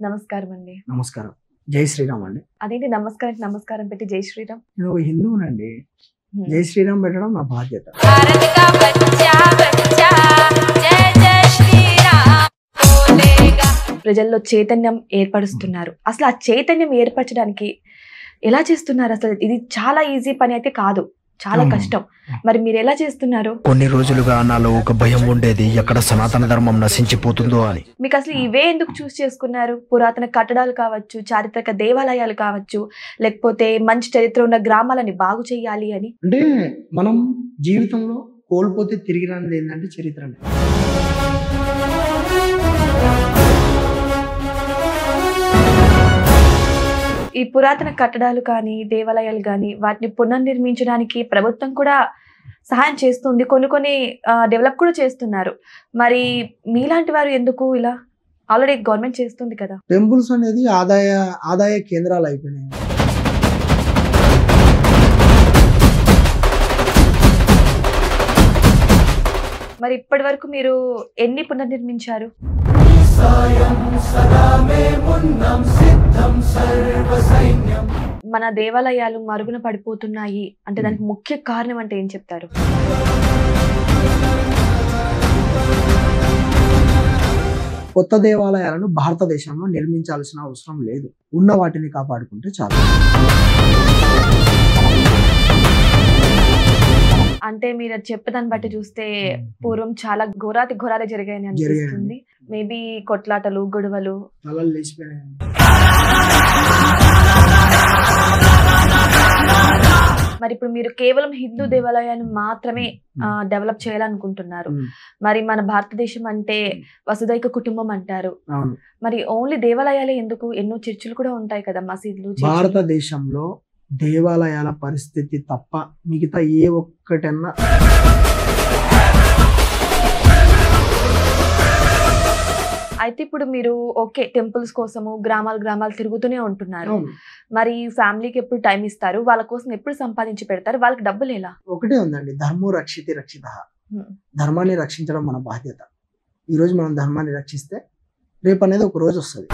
నమస్కారం అండి. నమస్కారం. జై శ్రీరామ్ అండి. అదేంటి నమస్కారానికి నమస్కారం పెట్టి జై శ్రీరామ్? నేను ఒక హిందువునండి. జై శ్రీరామ్ పెట్టడం నా బాధ్యత. ప్రజల్లో చైతన్యం ఏర్పరుస్తున్నారు. అసలు ఆ చైతన్యం ఏర్పరచడానికి ఎలా చేస్తున్నారు? అసలు ఇది చాలా ఈజీ పని అయితే కాదు, చాలా కష్టం. మరి మీరు ఎలా చేస్తున్నారు? కొన్ని రోజులుగా నాలో ఒక భయం ఉండేది, ఎక్కడ సనాతన ధర్మం నశించిపోతుందో అని. మీకు అసలు ఇవే ఎందుకు చూస్ చేసుకున్నారు? పురాతన కట్టడాలు కావచ్చు, చారిత్రక దేవాలయాలు కావచ్చు, లేకపోతే మంచి చరిత్ర ఉన్న గ్రామాలని బాగు చేయాలి అని. అంటే మనం జీవితంలో కోల్పోతే తిరిగి రానిది ఏంటంటే చరిత్ర. ఈ పురాతన కట్టడాలు కానీ దేవాలయాలు కానీ వాటిని పునర్నిర్మించడానికి ప్రభుత్వం కూడా సహాయం చేస్తుంది, కొన్ని డెవలప్ కూడా చేస్తున్నారు. మరి మీలాంటి వారు ఎందుకు ఇలా? ఆల్రెడీ గవర్నమెంట్ చేస్తుంది కదా. టెంపుల్స్ అనేది ఆదాయ కేంద్రాలు అయిపోయినాయి. మరి ఇప్పటి వరకు మీరు ఎన్ని పునర్నిర్మించారు? మన దేవాలయాలు మరుగున పడిపోతున్నాయి అంటే దానికి ముఖ్య కారణం అంటే ఏం చెప్తారు? కొత్త దేవాలయాలను భారతదేశంలో నిర్మించాల్సిన అవసరం లేదు. ఉన్న వాటిని కాపాడుకుంటే చాలు. అంటే మీరు చెప్పేదాన్ని బట్టి చూస్తే పూర్వం చాలా ఘోరాలే జరిగాయని అనిపిస్తుంది. మేబీ కొట్లాటలు, గొడవలు, తలలు లేచిపోయాయి. మరి ఇప్పుడు మీరు కేవలం హిందూ దేవాలయాన్ని మాత్రమే డెవలప్ చేయాలనుకుంటున్నారు. మరి మన భారతదేశం అంటే వసుదైక కుటుంబం అంటారు. మరి ఓన్లీ దేవాలయాలే ఎందుకు? ఎన్నో చర్చిలు కూడా ఉంటాయి కదా, మసీదులు. భారతదేశంలో దేవాలయాల పరిస్థితి తప్ప మిగతా ఏ ఒక్కటన్నా అయితే ఇప్పుడు మీరు ఓకే టెంపుల్స్ కోసము గ్రామాలు తిరుగుతూనే ఉంటున్నారు. మరి ఫ్యామిలీకి ఎప్పుడు టైం ఇస్తారు? వాళ్ళ కోసం ఎప్పుడు సంపాదించి పెడతారు? వాళ్ళకి డబ్బులు ఎలా? ఒకటే ఉందండి, ధర్మో రక్షితి రక్షిత. ధర్మాన్ని రక్షించడం మన బాధ్యత. ఈ రోజు మనం ధర్మాన్ని రక్షిస్తే రేపు అనేది ఒక రోజు వస్తుంది.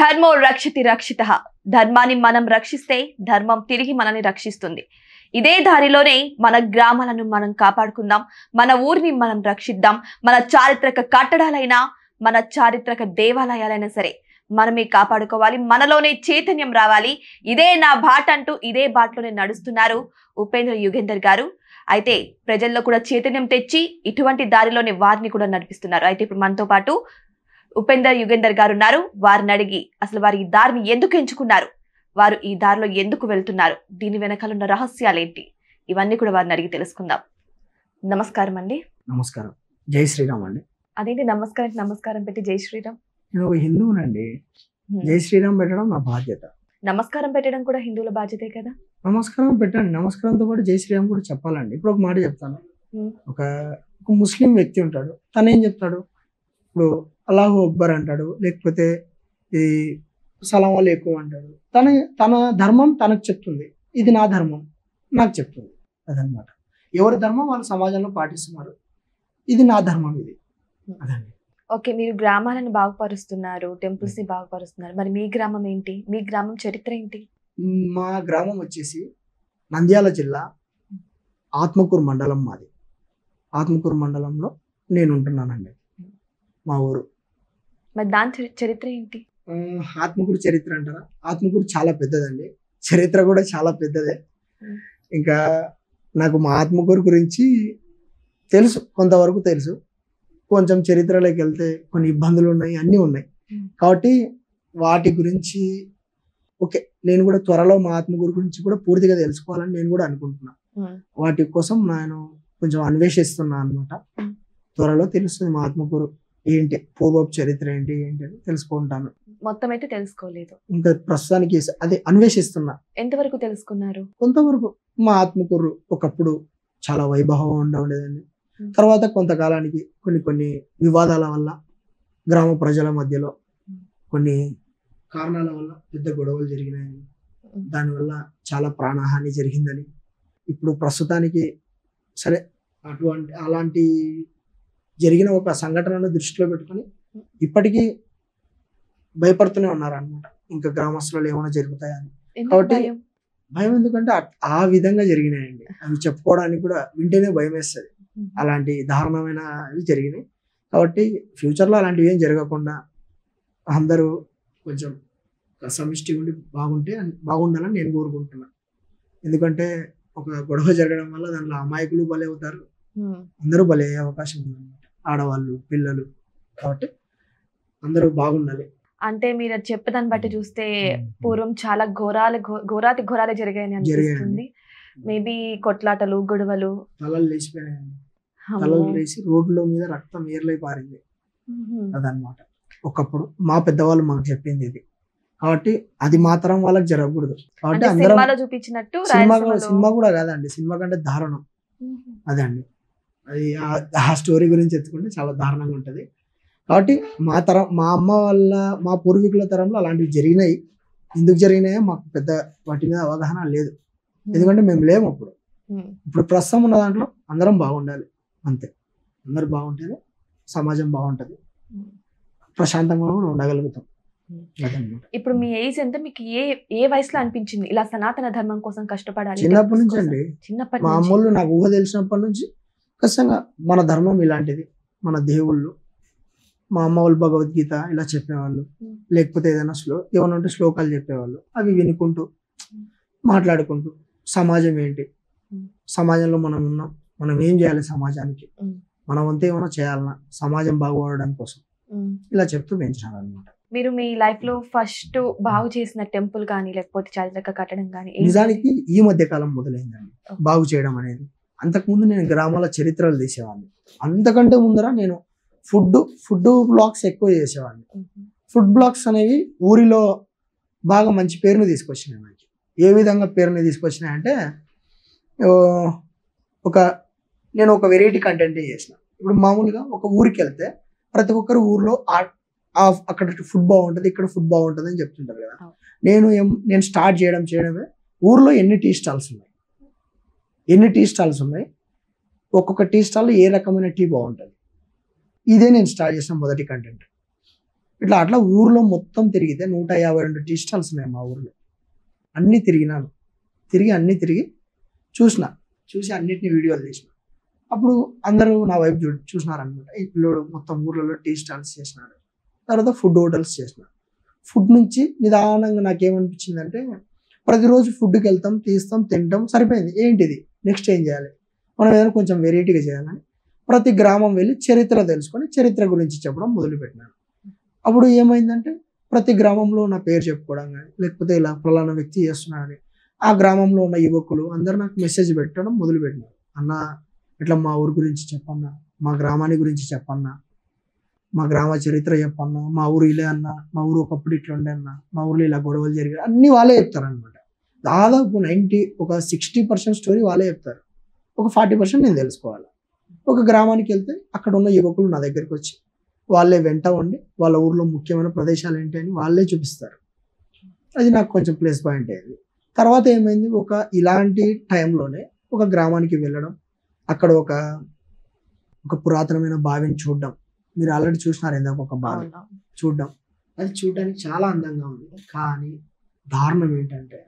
ధర్మో రక్షితి రక్షిత. ధర్మాన్ని మనం రక్షిస్తే ధర్మం తిరిగి మనల్ని రక్షిస్తుంది. ఇదే దారిలోనే మన గ్రామాలను మనం కాపాడుకుందాం, మన ఊరిని మనం రక్షిద్దాం. మన చారిత్రక కట్టడాలైనా, మన చారిత్రక దేవాలయాలైనా సరే మనమే కాపాడుకోవాలి. మనలోనే చైతన్యం రావాలి. ఇదే నా బాట అంటూ ఇదే బాటలోనే నడుస్తున్నారు ఉపేంద్ర యుగేందర్ గారు. అయితే ప్రజల్లో కూడా చైతన్యం తెచ్చి ఇటువంటి దారిలోనే వారిని కూడా నడిపిస్తున్నారు. అయితే ఇప్పుడు మనతో పాటు ఉపేంద్ర యుగేందర్ గారు ఉన్నారు. వారిని అడిగి అసలు వారు ఈ దారిని ఎందుకు ఎంచుకున్నారు, వారు ఈ దారిలో ఎందుకు వెళ్తున్నారు, దీని వెనకాల ఉన్న రహస్యాలు ఏంటి, ఇవన్నీ కూడా వారిని అడిగి తెలుసుకుందాం. నమస్కారం అండి. నమస్కారం. జై శ్రీరామ్ అండి. అదేంటి నమస్కారానికి నమస్కారం పెట్టి జై శ్రీరామ్? నేను ఒక హిందువునండి. జై శ్రీరామ్ పెట్టడం నా బాధ్యత. నమస్కారం పెట్టడం కూడా హిందువుల బాధ్యతే కదా. నమస్కారం పెట్టండి, నమస్కారంతో పాటు జై శ్రీరామ్ కూడా చెప్పాలండి. ఇప్పుడు ఒక మాట చెప్తాను. ఒక ముస్లిం వ్యక్తి ఉంటాడు, తను ఏం చెప్తాడు? ఇప్పుడు అల్లాహు అక్బర్ అంటాడు, లేకపోతే ఈ సలాం అలైకుం అంటాడు. తన ధర్మం తనకు చెప్తుంది, ఇది నా ధర్మం నాకు చెప్తుంది. అదనమాట. ఎవరి ధర్మం వాళ్ళు సమాజంలో పాటిస్తున్నారు, ఇది నా ధర్మం, ఇది అదండి. ఓకే, మీరు గ్రామాలను బాగుపరుస్తున్నారు, టెంపుల్స్ ని బాగుపరుస్తున్నారు. మరి మీ గ్రామం ఏంటి? మీ గ్రామం చరిత్ర ఏంటి? మా గ్రామం వచ్చేసి నంద్యాల జిల్లా ఆత్మకూరు మండలం మాది. ఆత్మకూరు మండలంలో నేను ఉంటున్నానండి, మా ఊరు. మరి దాని చరిత్ర ఏంటి? ఆత్మకూరు చరిత్ర అంటారా? ఆత్మకూరు చాలా పెద్దదండి, చరిత్ర కూడా చాలా పెద్దదే. ఇంకా నాకు మా ఆత్మకూరు గురించి తెలుసు, కొంతవరకు తెలుసు. కొంచెం చరిత్రలోకి వెళ్తే కొన్ని ఇబ్బందులు ఉన్నాయి, అన్నీ ఉన్నాయి. కాబట్టి వాటి గురించి ఓకే, నేను కూడా త్వరలో మా ఆత్మకూరు గురించి కూడా పూర్తిగా తెలుసుకోవాలని నేను కూడా అనుకుంటున్నా. వాటి కోసం నేను కొంచెం అన్వేషిస్తున్నా అనమాట. త్వరలో తెలుస్తుంది మా ఆత్మకూరు ఏంటి, పూర్వపు చరిత్ర ఏంటి అని తెలుసుకుంటాను. మొత్తం అయితే తెలుసుకోలేదు ఇంకా ప్రస్తుతానికి, అదే అన్వేషిస్తున్నా. ఎంతవరకు తెలుసుకున్నారు? కొంతవరకు. మా ఆత్మకూరు ఒకప్పుడు చాలా వైభవంగా ఉండేదండి. తర్వాత కొంతకాలానికి కొన్ని వివాదాల వల్ల, గ్రామ ప్రజల మధ్యలో కొన్ని కారణాల వల్ల పెద్ద గొడవలు జరిగినాయని, దానివల్ల చాలా ప్రాణహాని జరిగిందని, ఇప్పుడు ప్రస్తుతానికి సరే అలాంటి జరిగిన ఒక సంఘటనను దృష్టిలో పెట్టుకొని ఇప్పటికీ భయపడుతూనే ఉన్నారు అనమాట. ఇంకా గ్రామస్తులు ఏమైనా జరుగుతాయని. ఎందుకు కాబట్టి భయం? భయం ఎందుకంటే ఆ విధంగా జరిగినాయండి. అవి చెప్పుకోవడానికి కూడా వింటేనే భయం వేస్తుంది. అలాంటి దారుణమైనవి జరిగినాయి. కాబట్టి ఫ్యూచర్లో అలాంటివి ఏం జరగకుండా అందరూ కొంచెం సమిష్టి ఉండి బాగుండాలని నేను కోరుకుంటున్నాను. ఎందుకంటే ఒక గొడవ జరగడం వల్ల దాంట్లో అమాయకులు బలి అవుతారు, అందరూ బలి అయ్యే అవకాశం ఉందన్నమాట, ఆడవాళ్ళు, పిల్లలు. కాబట్టి అందరూ బాగుండాలి. అంటే మీరు అది చెప్పేదాన్ని బట్టి చూస్తే పూర్వం చాలా ఘోరాతి ఘోరాలు జరిగాయని అనిపిస్తుంది. మేబీ కొట్లాటలు, గొడవలు, తలలు లేచిపోయాయండి. తలలు లేచి రోడ్ల మీద రక్తం ఏర్లై పారింది. అదనమాట ఒకప్పుడు మా పెద్దవాళ్ళు మాకు చెప్పింది ఇది. కాబట్టి అది మాత్రం వాళ్ళకి జరగకూడదు. కాబట్టి అందరం సినిమాలో చూపించినట్టు సినిమా కూడా కాదండి, సినిమా కంటే దారుణం అదే అండి. అది ఆ స్టోరీ గురించి ఎత్తుకుంటే చాలా దారుణంగా ఉంటది. కాబట్టి మా అమ్మ వాళ్ళ, మా పూర్వీకుల తరంలో అలాంటివి జరిగినాయి. ఎందుకు జరిగినాయో మాకు పెద్ద వాటి మీద అవగాహన లేదు. ఎందుకంటే మేము లేము అప్పుడు. ఇప్పుడు ప్రస్తుతం ఉన్న దాంట్లో అందరం బాగుండాలి, అంతే. అందరూ బాగుంటేనే సమాజం బాగుంటది, ప్రశాంతంగా కూడా ఉండగలుగుతాం. ఇప్పుడు మీ ఏజ్ ఎంత? మీకు ఏ వయసులో అనిపించింది ఇలా సనాతన ధర్మం కోసం కష్టపడాలి? చిన్నప్పటి నుంచి అండి. మా అమ్మోళ్ళు నాకు ఊహ తెలిసినప్పటి నుంచి ఖచ్చితంగా మన ధర్మం ఇలాంటిది, మన దేవుళ్ళు, మా అమ్మ వాళ్ళు భగవద్గీత ఇలా చెప్పేవాళ్ళు, లేకపోతే ఏదైనా ఏమైనా ఉంటే శ్లోకాలు చెప్పేవాళ్ళు. అవి వినుకుంటూ మాట్లాడుకుంటూ సమాజం ఏంటి, సమాజంలో మనం ఉన్నాం, మనం ఏం చేయాలి సమాజానికి, మనం అంతా ఏమైనా చేయాలన్నా సమాజం బాగుపడడం కోసం ఇలా చెప్తూ పెంచినారు అనమాట. మీరు మీ లైఫ్ లో ఫస్ట్ బాగు చేసిన టెంపుల్ కానీ లేకపోతే చారిత్రక కట్టడం కానీ? నిజానికి ఈ మధ్య కాలం మొదలైందండి బాగు చేయడం అనేది. అంతకుముందు నేను గ్రామాల చరిత్రలు తీసేవాడిని. అంతకంటే ముందర నేను ఫుడ్ బ్లాగ్స్ ఎక్కువ చేసేవాడిని. ఫుడ్ బ్లాగ్స్ అనేవి ఊరిలో బాగా మంచి పేరుని తీసుకొచ్చినాయి నాకు. ఏ విధంగా పేరుని తీసుకొచ్చినాయి అంటే, నేను ఒక వెరైటీ కంటెంట్ చేసిన. ఇప్పుడు మామూలుగా ఒక ఊరికి వెళ్తే ప్రతి ఒక్కరు ఊర్లో అక్కడ ఫుడ్ బాగుంటుంది, ఇక్కడ ఫుడ్ బాగుంటుంది అని చెప్తుంటారు కదా. నేను స్టార్ట్ చేయడమే ఊర్లో ఎన్ని టీ స్టాల్స్ ఉన్నాయి, ఒక్కొక్క టీ స్టాల్లో ఏ రకమైన టీ బాగుంటుంది, ఇదే నేను స్టార్ట్ చేసిన మొదటి కంటెంట్. అట్లా ఊర్లో మొత్తం తిరిగితే 152 టీ స్టాల్స్ ఉన్నాయి మా ఊర్లో. అన్నీ తిరిగినాను. తిరిగి చూసి అన్నిటిని వీడియోలు తీసిన. అప్పుడు అందరూ నా వైపు చూసినారనమాట. ఈ పిల్లోడు మొత్తం ఊర్లలో టీ స్టాల్స్ చేసినాడు. తర్వాత ఫుడ్ హోటల్స్ చేసిన. ఫుడ్ నుంచి నిదానంగా నాకేమనిపించిందంటే, ప్రతిరోజు ఫుడ్కి వెళ్తాం, తీస్తాం, తింటాం, సరిపోయింది. ఏంటిది నెక్స్ట్ ఏం చేయాలి, మనం ఏదైనా కొంచెం వెరైటీగా చేయాలని ప్రతి గ్రామం వెళ్ళి చరిత్ర తెలుసుకొని చరిత్ర గురించి చెప్పడం మొదలుపెట్టినాను. అప్పుడు ఏమైందంటే, ప్రతి గ్రామంలో నా పేరు చెప్పుకోవడం కానీ, లేకపోతే ఇలా ఫలానా వ్యక్తి చేస్తున్నాడని ఆ గ్రామంలో ఉన్న యువకులు అందరూ నాకు మెసేజ్ పెట్టడం మొదలుపెట్టినారు. అన్న ఇట్లా మా ఊరు గురించి చెప్పన్నా, మా గ్రామాన్ని గురించి చెప్పన్నా, మా గ్రామ చరిత్ర చెప్పన్నా, మా ఊరు ఇలా అన్నా, మా ఊరు ఒకప్పుడు ఇట్లా ఉండే అన్న, మా ఊర్లో ఇలా గొడవలు జరిగాయి, అన్ని వాళ్ళే చెప్తారనమాట. దాదాపు 60% స్టోరీ వాళ్ళే చెప్తారు. ఒక 40% నేను తెలుసుకోవాలి. ఒక గ్రామానికి వెళ్తే అక్కడ ఉన్న యువకులు నా దగ్గరికి వచ్చి వాళ్ళే వెంట ఉండి వాళ్ళ ఊర్లో ముఖ్యమైన ప్రదేశాలు ఏంటి అని వాళ్ళే చూపిస్తారు. అది నాకు కొంచెం ప్లస్ పాయింట్ అయ్యింది. తర్వాత ఏమైంది, ఇలాంటి టైంలోనే ఒక గ్రామానికి వెళ్ళడం, అక్కడ ఒక పురాతనమైన బావిని చూడడం. మీరు ఆల్రెడీ చూసినారు ఇందాక ఒక బావి చూడడం. అది చూడడానికి చాలా అందంగా ఉంది. కానీ దారుణం ఏంటంటే,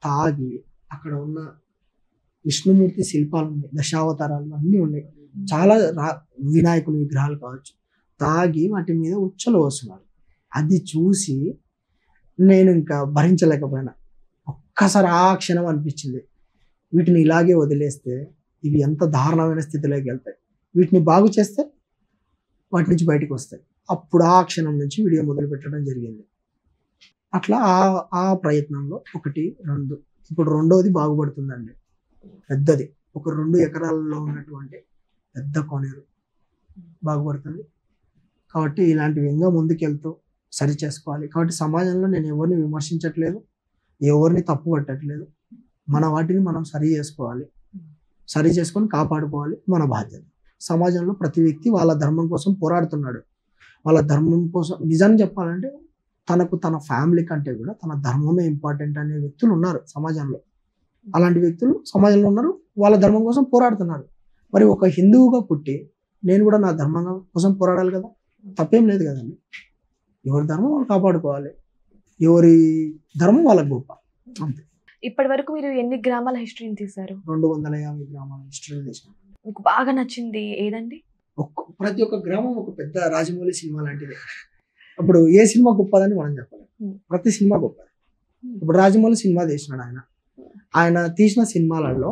తాగి అక్కడ ఉన్న విష్ణుమూర్తి శిల్పాలు ఉన్నాయి, దశావతారాలు అన్నీ ఉన్నాయి, చాలా వినాయకుని విగ్రహాలు కావచ్చు, తాగి వాటి మీద ఉచ్చలు వస్తున్నారు. అది చూసి నేను ఇంకా భరించలేకపోయినా. ఒక్కసారి ఆ క్షణం అనిపించింది, వీటిని ఇలాగే వదిలేస్తే ఇవి ఎంత దారుణమైన స్థితిలోకి వెళ్తాయి, వీటిని బాగు చేస్తే వాటి నుంచి బయటకు వస్తాయి. అప్పుడు ఆ క్షణం నుంచి వీడియో మొదలు పెట్టడం జరిగింది. అట్లా ఆ ప్రయత్నంలో 1, 2, ఇప్పుడు రెండోది బాగుపడుతుందండి. పెద్దది, ఒక 2 ఎకరాలలో ఉన్నటువంటి పెద్ద కోనేరు బాగుపడుతుంది. కాబట్టి ఇలాంటివి ఇంకా ముందుకెళ్తూ సరి చేసుకోవాలి. కాబట్టి సమాజంలో నేను ఎవరిని విమర్శించట్లేదు, ఎవరిని తప్పు పట్టట్లేదు. మన వాటిని మనం సరి చేసుకోవాలి, సరి చేసుకొని కాపాడుకోవాలి, మన బాధ్యత. సమాజంలో ప్రతి వ్యక్తి వాళ్ళ ధర్మం కోసం పోరాడుతున్నాడు. వాళ్ళ ధర్మం కోసం నిజాన్ని చెప్పాలంటే తన ఫ్యామిలీ కంటే కూడా తన ధర్మమే ఇంపార్టెంట్ అనే వ్యక్తులు ఉన్నారు సమాజంలో. అలాంటి వ్యక్తులు సమాజంలో ఉన్నారు, వాళ్ళ ధర్మం కోసం పోరాడుతున్నారు. మరి ఒక హిందువుగా పుట్టి నేను కూడా నా ధర్మం కోసం పోరాడాలి కదా, తప్పేం లేదు కదండి. ఎవరి ధర్మం వాళ్ళు కాపాడుకోవాలి, ఎవరి ధర్మం వాళ్ళకి గొప్ప, అంతే. ఇప్పటి వరకు మీరు ఎన్ని గ్రామాల హిస్టరీని తీశారు? 250 గ్రామాల హిస్టరీ తీసాను. మీకు బాగా నచ్చింది ఏదండి? ప్రతి ఒక్క గ్రామం ఒక పెద్ద రాజమౌళి సినిమా లాంటిది. అప్పుడు ఏ సినిమా గొప్పదని మనం చెప్పలేం, ప్రతి సినిమా గొప్పది. ఇప్పుడు రాజమౌళి సినిమా తీసినాడు, ఆయన తీసిన సినిమాలలో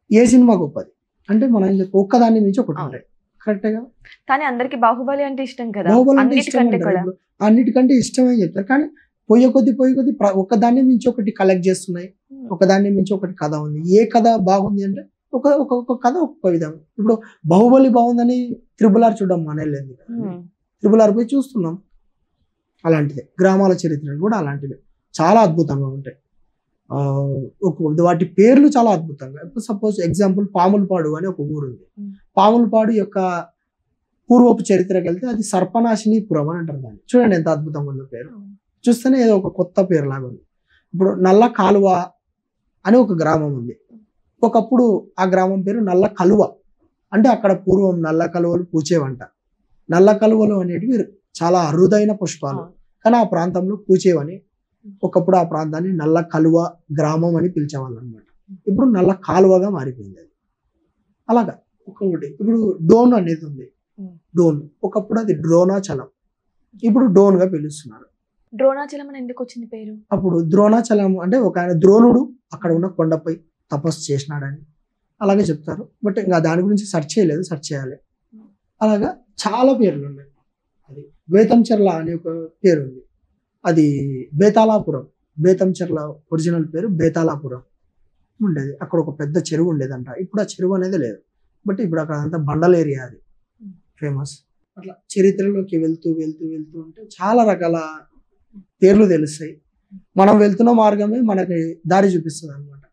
ఏ సినిమా గొప్పది అంటే మనం ఒక్కదాన్ని మించి ఒకటి ఉంటాయి, కరెక్టే కదా. కానీ అందరికి బాహుబలి అంటే ఇష్టం కదా, బాహుబలి అంటే ఇష్టం అన్నిటికంటే అంటారు. కూడా. ఇప్పుడు అన్నిటికంటే ఇష్టమే చెప్తారు, కానీ పోయే కొద్ది ఒకదాన్ని మించి ఒకటి కలెక్ట్ చేస్తున్నాయి, ఒకదాన్ని మించి ఒకటి కథ ఉంది. ఏ కథ బాగుంది అంటే ఒక కథ ఒక్కొక్క విధంగా. ఇప్పుడు బాహుబలి బాగుందని త్రిబుల్ ఆర్ చూడడం మానేలేదు, త్రిబుల్ ఆర్ పోయి చూస్తున్నాం. అలాంటిదే గ్రామాల చరిత్రలు కూడా అలాంటివి చాలా అద్భుతంగా ఉంటాయి. వాటి పేర్లు చాలా అద్భుతంగా. ఇప్పుడు సపోజ్ ఎగ్జాంపుల్ పాములపాడు అని ఒక ఊరు ఉంది. పాములపాడు యొక్క పూర్వపు చరిత్రకి వెళ్తే అది సర్పనాశినీపురం అని అంటారు దాన్ని. చూడండి ఎంత అద్భుతంగా ఉందో పేరు, చూస్తేనే ఏదో ఒక కొత్త పేరు లాగా ఉంది. ఇప్పుడు నల్ల కాలువ అని ఒక గ్రామం ఉంది. ఒకప్పుడు ఆ గ్రామం పేరు నల్ల కలువ, అంటే అక్కడ పూర్వం నల్ల కలువలు పూచేవంట. నల్ల కలువలు అనేటివి చాలా అరుదైన పుష్పాలు, కానీ ఆ ప్రాంతంలో పూచేవని ఒకప్పుడు ఆ ప్రాంతాన్ని నల్ల కలువ గ్రామం అని పిలిచేవాళ్ళు అనమాట. ఇప్పుడు నల్ల కాలువగా మారిపోయింది అది. అలాగా ఒక్కొక్కటి. ఇప్పుడు డోన్ అనేది ఉంది, డోన్ ఒకప్పుడు అది ద్రోణాచలం, ఇప్పుడు డోన్ గా పిలుస్తున్నారు. ద్రోణాచలం అని ఎందుకు వచ్చింది పేరు? అప్పుడు ద్రోణాచలం అంటే ఒక ఆయన ద్రోణుడు అక్కడ ఉన్న కొండపై తపస్సు చేసినాడని అలాగే చెప్తారు. బట్ ఇంకా దాని గురించి సెర్చ్ చేయలేదు, సెర్చ్ చేయాలి. అలాగా చాలా పేర్లు ఉన్నాయి. అది బేతంచెర్ల అనే ఒక పేరు ఉంది, అది బేతాళాపురం. బేతంచెర్ల ఒరిజినల్ పేరు బేతాళాపురం ఉండేది. అక్కడ ఒక పెద్ద చెరువు ఉండేదంట. ఇప్పుడు ఆ చెరువు అనేది లేదు, బట్ ఇప్పుడు అక్కడ అంతా బండల ఏరియా, అది ఫేమస్. అట్లా చరిత్రలోకి వెళ్తూ వెళ్తూ వెళ్తూ ఉంటే చాలా రకాల పేర్లు తెలుస్తాయి. మనం వెళ్తున్న మార్గమే మనకి దారి చూపిస్తుంది అనమాట.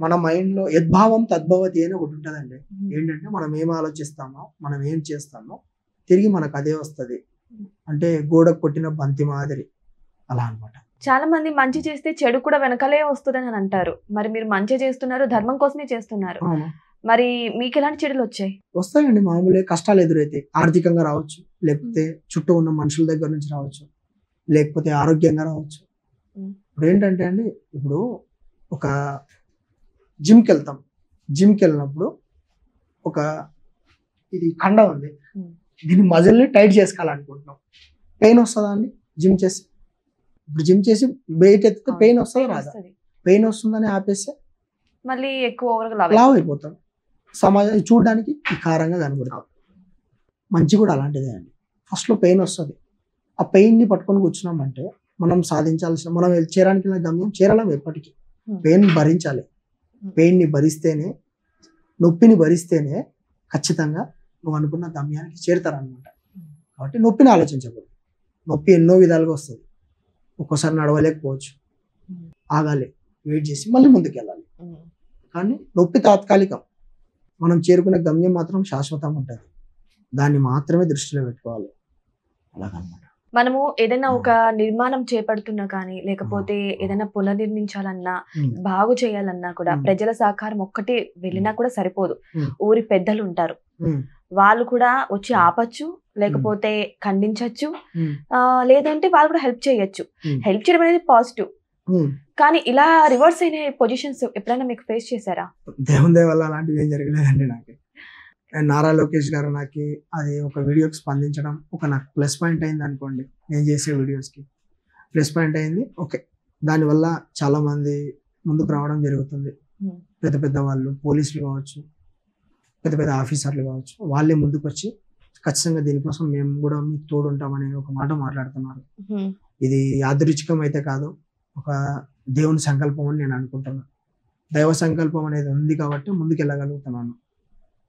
మన మైండ్లో యద్భావం తద్భవతి అని ఒకటి ఉంటుందండి. ఏంటంటే మనం ఏం ఆలోచిస్తామో, మనం ఏం చేస్తామో తిరిగి మనకు అదే వస్తుంది. అంటే గోడ కొట్టిన బంతి మాదిరి అలా అనమాట. చాలా మంది మంచి చేస్తే చెడు కూడా వెనకాలే వస్తుందని అని అంటారు. మరి మీరు మంచి చేస్తున్నారు, ధర్మం కోసమే చేస్తున్నారు. మరి మీకు ఎలాంటి చెడులు వచ్చాయి? వస్తాయండి, మామూలే. కష్టాలు ఎదురైతే ఆర్థికంగా రావచ్చు, లేకపోతే చుట్టూ ఉన్న మనుషుల దగ్గర నుంచి రావచ్చు, లేకపోతే ఆరోగ్యంగా రావచ్చు. ఇప్పుడు ఏంటంటే అండి, ఇప్పుడు ఒక జిమ్కి వెళ్తాం. జిమ్కి వెళ్ళినప్పుడు ఒక ఇది కండ ఉంది, దీన్ని మజిల్ని టైట్ చేసుకోవాలనుకుంటున్నాం. పెయిన్ వస్తుందా అండి జిమ్ చేసి? ఇప్పుడు జిమ్ చేసి వెయిట్ ఎత్తితే పెయిన్ వస్తుందా రాదా? పెయిన్ వస్తుందని ఆపేస్తే మళ్ళీ ఎక్కువ లావ్ అయిపోతాం. సమాజం చూడడానికి వికారంగా కనబడతాం. మంచి కూడా అలాంటిదే అండి. ఫస్ట్లో పెయిన్ వస్తుంది, ఆ పెయిన్ని పట్టుకొని కూర్చున్నామంటే మనం సాధించాల్సిన, మనం చేరానికి గమ్యం చేరలేం ఎప్పటికీ. పెయిన్ భరించాలి, పెయిన్ని భరిస్తేనే, నొప్పిని భరిస్తేనే ఖచ్చితంగా నువ్వు అనుకున్న గమ్యానికి చేరుతారనమాట. కాబట్టి నొప్పిని ఆలోచించకూడదు. నొప్పి ఎన్నో విధాలుగా వస్తుంది. ఒక్కోసారి నడవలేకపోవచ్చు, ఆగాలి, వెయిట్ చేసి మళ్ళీ ముందుకు వెళ్ళాలి. కానీ నొప్పి తాత్కాలికం, మనం చేరుకునే గమ్యం మాత్రం శాశ్వతంగా ఉంటుంది. దాన్ని మాత్రమే దృష్టిలో పెట్టుకోవాలి. అలాగనమాట. మనము ఏదైనా ఒక నిర్మాణం చేపడుతున్నా కానీ, లేకపోతే ఏదైనా పునర్నిర్మించాలన్నా, బాగు చేయాలన్నా కూడా ప్రజల సహకారం ఒక్కటే వెళ్ళినా కూడా సరిపోదు. ఊరి పెద్దలు ఉంటారు, వాళ్ళు కూడా వచ్చి ఆపచ్చు, లేకపోతే ఖండించచ్చు, లేదంటే వాళ్ళు కూడా హెల్ప్ చేయొచ్చు. హెల్ప్ చేయడం అనేది పాజిటివ్. కానీ ఇలా రివర్స్ అయిన పొజిషన్స్ ఎప్పుడైనా మీకు ఫేస్ చేశారా? దేవుని దయ వల్ల అలాంటివి ఏం జరగలేదండి నాకు. నారా లోకేష్ గారు నాకు అది ఒక వీడియోకి స్పందించడం ఒక నాకు ప్లస్ పాయింట్ అయింది అనుకోండి. నేను చేసే వీడియోస్కి ప్లస్ పాయింట్ అయింది. ఓకే, దానివల్ల చాలా మంది ముందుకు రావడం జరుగుతుంది. పెద్ద పెద్ద వాళ్ళు, పోలీసులు కావచ్చు, పెద్ద పెద్ద ఆఫీసర్లు కావచ్చు, వాళ్ళే ముందుకు వచ్చి ఖచ్చితంగా దీనికోసం మేము కూడా మీకు తోడుంటామని ఒక మాట మాట్లాడుతున్నారు. ఇది యాదృచ్ఛికం అయితే కాదు, ఒక దేవుని సంకల్పం అని నేను అనుకుంటున్నాను. దైవ సంకల్పం అనేది ఉంది కాబట్టి ముందుకు వెళ్ళగలుగుతున్నాను.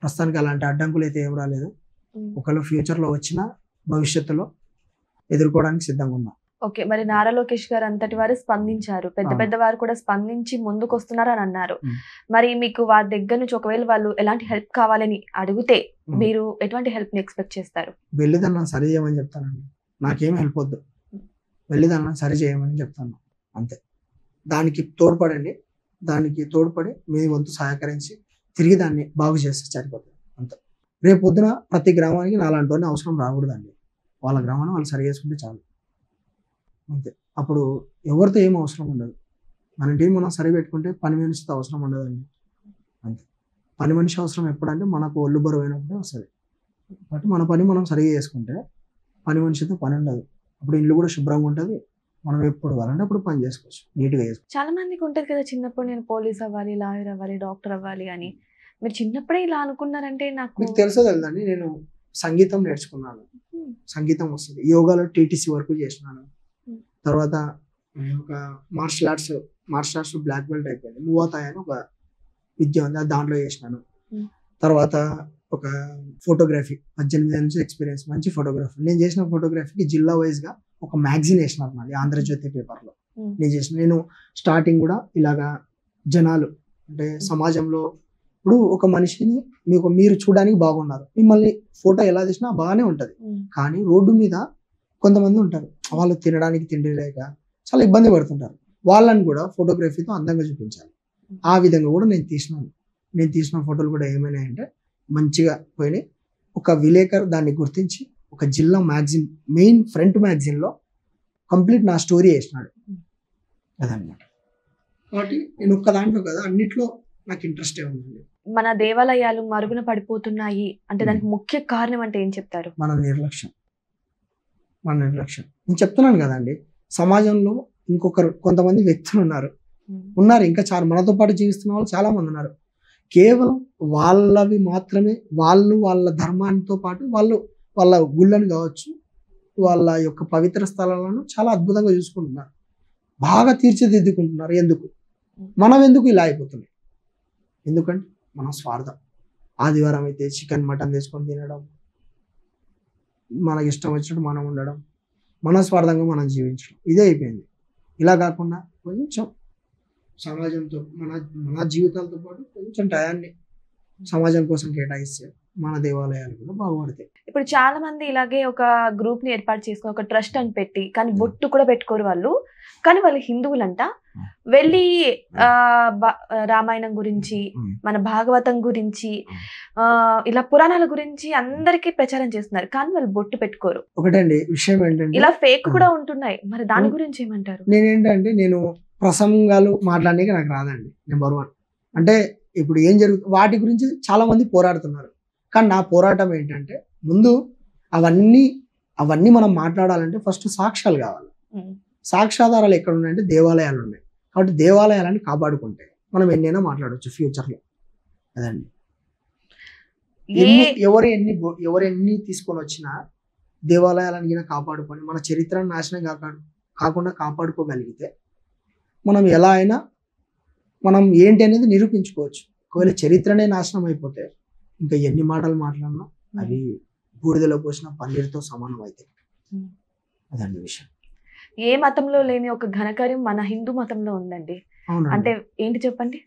ప్రస్తుతానికి అలాంటి అడ్డంకులు అయితే ఏం రాలేదు. ఒకవేళ ఫ్యూచర్లో వచ్చినా భవిష్యత్తులో ఎదుర్కోవడానికి సిద్ధంగా ఉన్నా. ఓకే, మరి నారా లోకేష్ గారు అంతటి వారు స్పందించారు, పెద్ద పెద్ద వారు కూడా స్పందించి ముందుకు వస్తున్నారు అని అన్నారు. మరి మీకు వారి దగ్గర నుంచి ఒకవేళ వాళ్ళు ఎలాంటి హెల్ప్ కావాలని అడిగితే మీరు ఎటువంటి హెల్ప్ ని ఎక్స్పెక్ట్ చేస్తారు? వెళ్ళిదన్నా సరి చేయమని చెప్తానండి. నాకేం హెల్ప్ వద్దు, వెళ్ళిదన్నా సరి చేయమని చెప్తాను అంతే. దానికి తోడ్పడండి, దానికి తోడ్పడి మీ వంతు సహకరించి తిరిగి దాన్ని బాగు చేస్తే సరిపోతుంది అంతే. రేపు పొద్దున ప్రతి గ్రామానికి నాలాంటి అవసరం రాకూడదండి. వాళ్ళ గ్రామాన్ని వాళ్ళు సరి చేసుకుంటే చాలు అంతే. అప్పుడు ఎవరితో ఏం అవసరం ఉండదు. మన ఇంటిని మనం సరి పెట్టుకుంటే పని మనిషితో అవసరం ఉండదండి అంతే. పని మనిషి అవసరం ఎప్పుడంటే మనకు ఒళ్ళు బరువు అయినప్పుడే వస్తుంది. బట్ మన పని మనం సరిగా చేసుకుంటే పని మనిషితో పని ఉండదు. అప్పుడు ఇల్లు కూడా శుభ్రంగా ఉంటుంది. మనం ఎప్పుడు కావాలంటే అప్పుడు పని చేసుకోవచ్చు, నీట్గా చేసుకోవచ్చు. చాలా మందికి ఉంటుంది కదా చిన్నప్పుడు నేను పోలీస్ అవ్వాలి, లాయర్ అవ్వాలి, డాక్టర్ అవ్వాలి అని. మీరు చిన్నప్పుడే ఇలా అనుకున్నారంటే నాకు మీకు తెలుసో తెలుదండి, నేను సంగీతం నేర్చుకున్నాను. సంగీతం వస్తుంది. యోగాలో టీటీసీ వరకు చేసినాను. తర్వాత ఒక మార్షల్ ఆర్ట్స్ బ్లాక్ బెల్ట్ అయిపోయింది. మూవతాయి అని ఒక విద్య ఉంది, దాంట్లో చేసినాను. తర్వాత ఒక ఫోటోగ్రఫీ 18 నుంచి ఎక్స్పీరియన్స్, మంచి ఫోటోగ్రఫీ. నేను చేసిన ఫోటోగ్రఫీకి జిల్లా వైజ్ గా ఒక మ్యాగజైన్ వేసినారు నాది, ఆంధ్రజ్యోతి పేపర్లో నేను స్టార్టింగ్ కూడా ఇలాగా జనాలు అంటే సమాజంలో ఇప్పుడు ఒక మనిషిని మీరు చూడడానికి బాగున్నారు, మిమ్మల్ని ఫోటో ఎలా తీసినా బాగానే ఉంటది. కానీ రోడ్డు మీద కొంతమంది ఉంటారు, వాళ్ళు తినడానికి తిండి లేక చాలా ఇబ్బంది పడుతుంటారు. వాళ్ళని కూడా ఫోటోగ్రఫీతో అందంగా చూపించాలి. ఆ విధంగా కూడా నేను తీసిన ఫోటోలు కూడా ఏమైనాయంటే మంచిగా పోయినాయి. ఒక విలేకరు దాన్ని గుర్తించి ఒక జిల్లా మ్యాగజైన్ మెయిన్ ఫ్రంట్ మ్యాగజైన్ లో కంప్లీట్ నా స్టోరీ వేసినాడు అదనమాట. కాబట్టి నేను ఒక్క దాంట్లో కదా అన్నిట్లో నాకు ఇంట్రెస్ట్ ఉందండి. మన దేవాలయాలు మరుగున పడిపోతున్నాయి అంటే దానికి ముఖ్య కారణం అంటే ఏం చెప్తారు? మన నిర్లక్ష్యం. నేను చెప్తున్నాను కదండి, సమాజంలో కొంతమంది వ్యక్తులు ఉన్నారు ఇంకా చాలా మనతో పాటు జీవిస్తున్న వాళ్ళు చాలా మంది ఉన్నారు. కేవలం వాళ్ళవి మాత్రమే, వాళ్ళ ధర్మానితో పాటు వాళ్ళ గుళ్ళని కావచ్చు, వాళ్ళ యొక్క పవిత్ర స్థలాలను చాలా అద్భుతంగా చూసుకుంటున్నారు, బాగా తీర్చిదిద్దుకుంటున్నారు. మనం ఎందుకు ఇలా అయిపోతున్నాయి? ఎందుకంటే మన స్వార్థం. ఆదివారం అయితే చికెన్ మటన్ తెచ్చుకొని తినడం, మనకి ఇష్టం వచ్చినట్టు మనం ఉండడం, మన స్వార్థంగా మనం జీవించడం, ఇదే అయిపోయింది. ఇలా కాకుండా కొంచెం సమాజంతో మన జీవితాలతో పాటు కొంచెం టయాన్ని సమాజం కోసం కేటాయిస్తే మన దేవాలయాలు కూడా బాగుపడతాయి. ఇప్పుడు చాలా మంది ఇలాగే ఒక గ్రూప్ ని ఏర్పాటు చేసుకుని ఒక ట్రస్ట్ అని పెట్టి, కానీ బొట్టు కూడా పెట్టుకోరు వాళ్ళు, కానీ వాళ్ళు హిందువులంట. వెళ్ళి రామాయణం గురించి, మన భాగవతం గురించి, ఇలా పురాణాల గురించి అందరికీ ప్రచారం చేస్తున్నారు, కానీ వాళ్ళు బొట్టు పెట్టుకోరు. ఒకటండి విషయం ఏంటంటే ఇలా ఫేక్ కూడా ఉంటున్నాయి. మరి దాని గురించి ఏమంటారు? నేను ప్రసంగాలు మాట్లాడడానికి నాకు రాదండి. నెంబర్ 1 అంటే ఇప్పుడు ఏం జరుగుతుంది వాటి గురించి చాలా మంది పోరాడుతున్నారు. కానీ నా పోరాటం ఏంటంటే ముందు అవన్నీ మనం మాట్లాడాలంటే ఫస్ట్ సాక్ష్యాలు కావాలి. సాక్ష్యాధారాలు ఎక్కడ ఉన్నాయంటే దేవాలయాలు ఉన్నాయి. కాబట్టి దేవాలయాలని కాపాడుకుంటే మనం ఎన్నైనా మాట్లాడవచ్చు ఫ్యూచర్లో. అదండి, ఎవరు ఎన్ని తీసుకొని వచ్చినా దేవాలయాలను కాపాడుకొని మన చరిత్రను నాశనం కాకుండా కాపాడుకోగలిగితే మనం ఎలా అయినా మనం ఏంటి అనేది నిరూపించుకోవచ్చు. ఒకవేళ చరిత్రనే నాశనం అయిపోతే ఇంకా ఎన్ని మాటలు మాట్లాడినా అవి బూడిదలో పోసిన పన్నీరుతో సమానం అవుతాయి. అదండి విషయం. ఏ మతంలో లేని ఒక ఘనకార్యం మన హిందూ మతంలో ఉందండి. అంటే ఏంటి చెప్పండి?